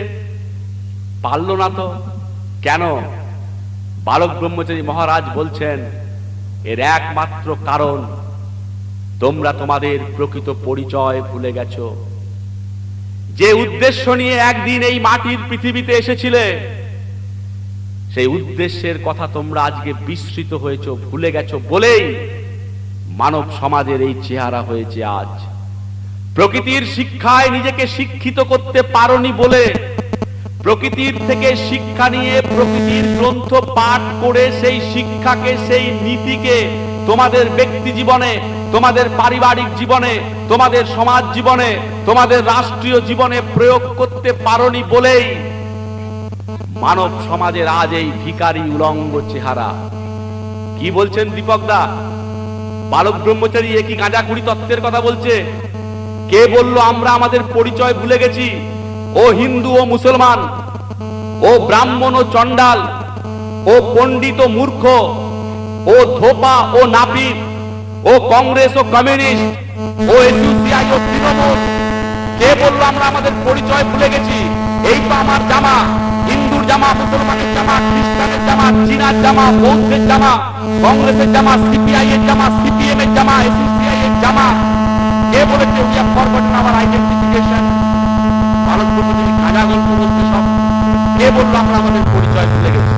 পারল না তো কেন? বালক ব্রহ্মচারী মহারাজ বলছেন এর একমাত্র কারণ তোমরা তোমাদের প্রকৃত পরিচয় ভুলে গেছো। যে উদ্দেশ্য নিয়ে একদিন এই মাটির পৃথিবীতে এসেছিলে, সেই উদ্দেশ্যের কথা তোমরা আজকে বিস্মৃত হয়েছো, ভুলে গেছো বলেই মানব সমাজের এই চেহারা হয়েছে আজ। প্রকৃতির শিক্ষায় নিজেকে শিক্ষিত করতে পারোনি বলে, প্রকৃতির থেকে শিক্ষা নিয়ে প্রকৃতির গ্রন্থ পাঠ করে সেই শিক্ষাকে, সেই নীতিকে তোমাদের ব্যক্তি জীবনে, তোমাদের পারিবারিক জীবনে, তোমাদের সমাজ জীবনে, তোমাদের রাষ্ট্রীয় জীবনে প্রয়োগ করতে পারোনি বলেই মানব সমাজের আজ এই ভিখারি উলঙ্গ চেহারা। কি বলছেন দীপক দা? বালক ব্রহ্মচারী একই গাঁজাখুরি তত্ত্বের কথা বলছে। কে বলল আমরা আমাদের পরিচয় ভুলে গেছি? ও হিন্দু ও মুসলমান, ও ব্রাহ্মণ ও চণ্ডাল, ও পণ্ডিত ও মূর্খ, ও ধোপা ও নাপিত, ও কংগ্রেস ও কমিউনিস্ট, ও এসইউসিআই ও তৃণমূল, কে বললো আমরা আমাদের পরিচয় ভুলে গেছি? এই তো আমার জামা, হিন্দুর জামা, মুসলমানের জামা, খ্রিস্টানের জামা, চীনার জামা, বৌদ্ধের জামা, কংগ্রেসের জামা, সিপিআই এর জামা, সিপিএম এর জামা, এসইউসিআই এর জামা। কে বলেছে we have forgotten our identification? বালক ব্রহ্মচারী গাঁজা গল্প বলছে সব। কে বললো আমরা আমাদের পরিচয় ভুলে গেছি?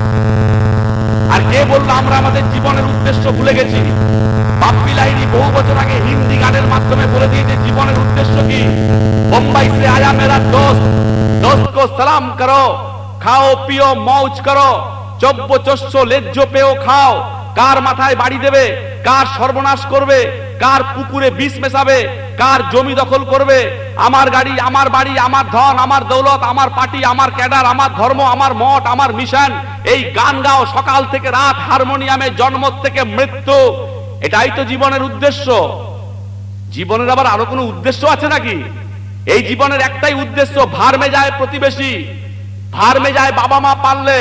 আর কে বললো আমরা আমাদের জীবনের উদ্দেশ্য ভুলে গেছি? বাপ্পি লাহিড়ী বহু বছর আগে হিন্দি গানের মাধ্যমে বলে দিয়েছে জীবনের উদ্দেশ্য কি। বোম্বাই সে আয়া মেরা দোস্ত, দোস্ত কো সালাম করো, খাও পিও মৌজ করো, চব্য চস্য লেজ্জ পেও খাও। কার মাথায় বাড়ি দেবে, কার সর্বনাশ করবে, কার পুকুরে বিষ মেশাবে, কার জমি দখল করবে, আমার গাড়ি, আমার বাড়ি, আমার ধন, আমার দৌলত, আমার পার্টি, আমার ক্যাডার, আমার ধর্ম, আমার মঠ, আমার মিশন, এই গান গাও সকাল থেকে রাত হারমোনিয়ামে, জন্ম থেকে মৃত্যু। এটাই তো জীবনের উদ্দেশ্য। জীবনের আবার আরো কোনো উদ্দেশ্য আছে নাকি? এই জীবনের একটাই উদ্দেশ্য, ভার্মে যায় প্রতিবেশী, ভার্মে যায় বাবা মা পারলে,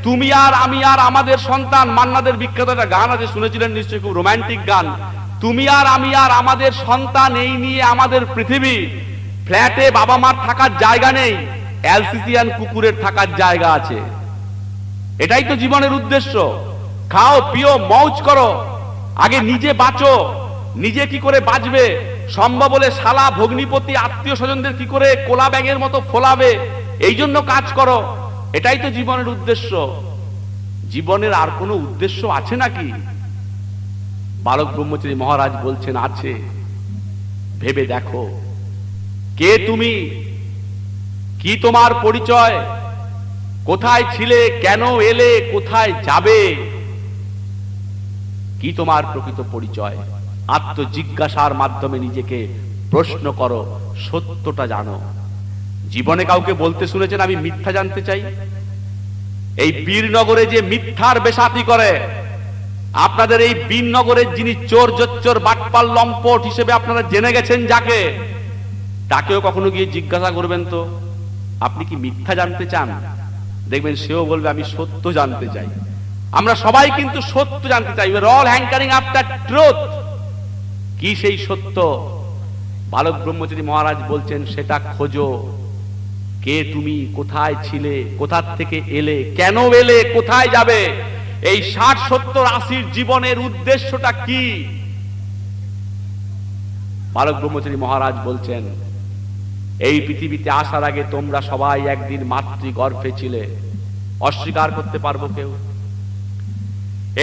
তুমি আর আমি আর আমাদের সন্তান। মান্নাদের বিখ্যাত একটা গান আছে, শুনেছিলেন নিশ্চয়ই, খুব রোমান্টিক গান। তুমি আর আমি আর আমাদের সন্তান, এই নিয়ে আমাদের পৃথিবী। ফ্ল্যাটে বাবা মার থাকার জায়গা নেই, অ্যালসিসিয়ান কুকুরের থাকার জায়গা আছে। এটাই তো জীবনের উদ্দেশ্য। খাও পিও মৌজ করো, আগে নিজে বাঁচো। নিজে কি করে বাঁচবে সম্ভব হলে শালা ভগ্নিপতি আত্মীয় স্বজনদের কি করে কোলা ব্যাঙের মতো ফোলাবে, এই জন্য কাজ করো। এটাই তো জীবনের উদ্দেশ্য। জীবনের আর কোনো উদ্দেশ্য আছে নাকি? বালক ব্রহ্মচারী মহারাজ বলছেন আছে। ভেবে দেখো, কে তুমি, কি তোমার পরিচয়, কোথায় ছিলে, কেন এলে, কোথায় যাবে, কি তোমার প্রকৃত পরিচয়? আত্মজিজ্ঞাসার মাধ্যমে নিজেকে প্রশ্ন করো, সত্যটা জানো। জীবনে কাউকে বলতে শুনেছেন আমি মিথ্যা জানতে চাই? এই বীরনগরে যে মিথ্যার বেসাতি করে, আপনাদের এই বীরনগরের যিনি চোর জচ্চোর বাটপাল লম্পট হিসেবে আপনারা জেনে গেছেন যাকে, তাকেও কখনো গিয়ে জিজ্ঞাসা করবেন তো আপনি কি মিথ্যা জানতে চান? দেখবেন সেও বলবে আমি সত্য জানতে চাই। আমরা সবাই কিন্তু সত্য জানতে চাই। We are all হ্যাঙ্কারিং after truth. কি সেই সত্য? বালক ব্রহ্মচারী মহারাজ বলছেন সেটা খোঁজো। কে তুমি, কোথায় ছিলে, কোথা থেকে এলে, কেন এলে, কোথায় যাবে? এই 60, 70, 80 জীবনের উদ্দেশ্যটা কি? বালক ব্রহ্মচারী মহারাজ বলছেন এই পৃথিবীতে আসার আগে তোমরা সবাই একদিন মাতৃগর্ভে ছিলে, অস্বীকার করতে পারবো কেউ?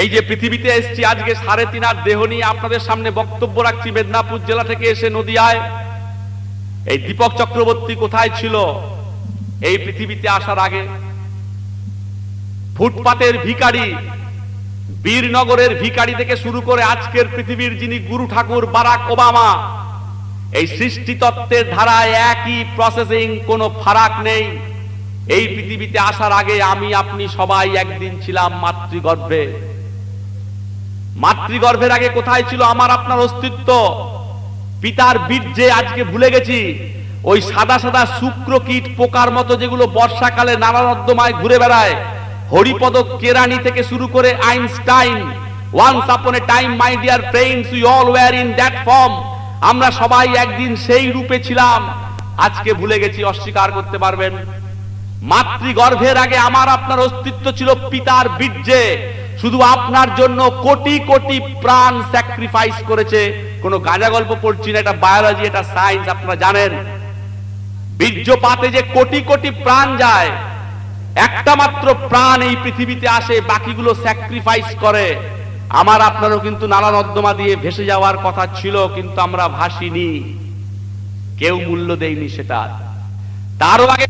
এই যে পৃথিবীতে এসেছি আজকে 3.5 দেহ নিয়ে আপনাদের সামনে বক্তব্য রাখছি, মেদিনীপুর জেলা থেকে এসে নদিয়ায়। এই দীপক চক্রবর্তী কোথায় ছিল এই পৃথিবীতে আসার আগে? ফুটপাতের ভিখারি, বীরনগরের ভিখারি থেকে শুরু করে আজকের পৃথিবীর যিনি গুরু ঠাকুর বারাক ওবামা, এই সৃষ্টি তত্ত্বের ধারায় একই প্রসেসিং, কোনো ফারাক নেই। এই পৃথিবীতে আসার আগে আমি আপনি সবাই একদিন ছিলাম মাতৃগর্ভে। মাতৃগর্ভের আগে কোথায় ছিল আমার আপনার অস্তিত্ব? পিতার বীর্যে আজকে ভুলে গেছি। ওই সাদা সাদা শুক্র কীট পোকার মতো যেগুলো বর্ষাকালে নানা নর্দমায় ঘুরে বেড়ায়, হরিপদ কেরানি থেকে শুরু করে Einstein, Once upon a time, my dear friends, we all were in that form. আমরা সবাই একদিন সেই রূপে ছিলাম, আজকে ভুলে গেছি, অস্বীকার করতে পারবেন? মাতৃগর্ভের আগে আমার আপনার অস্তিত্ব ছিল পিতার বীর্যে। শুধু আপনার জন্য কোটি কোটি প্রাণ স্যাক্রিফাইস করেছে। কোনো গাঁজা গল্প পড়ছি না, এটা বায়োলজি, এটা সায়েন্স, আপনারা জানেন। বীর্যপাতে যে কোটি কোটি প্রাণ যায়, একটা মাত্র প্রাণ এই পৃথিবীতে আসে, বাকিগুলো স্যাক্রিফাইস করে। আমার আপনারও কিন্তু নালা নর্দমা দিয়ে ভেসে যাওয়ার কথা ছিল, কিন্তু আমরা ভাসিনি, কেউ মূল্য দেয়নি সেটা। তারও আগে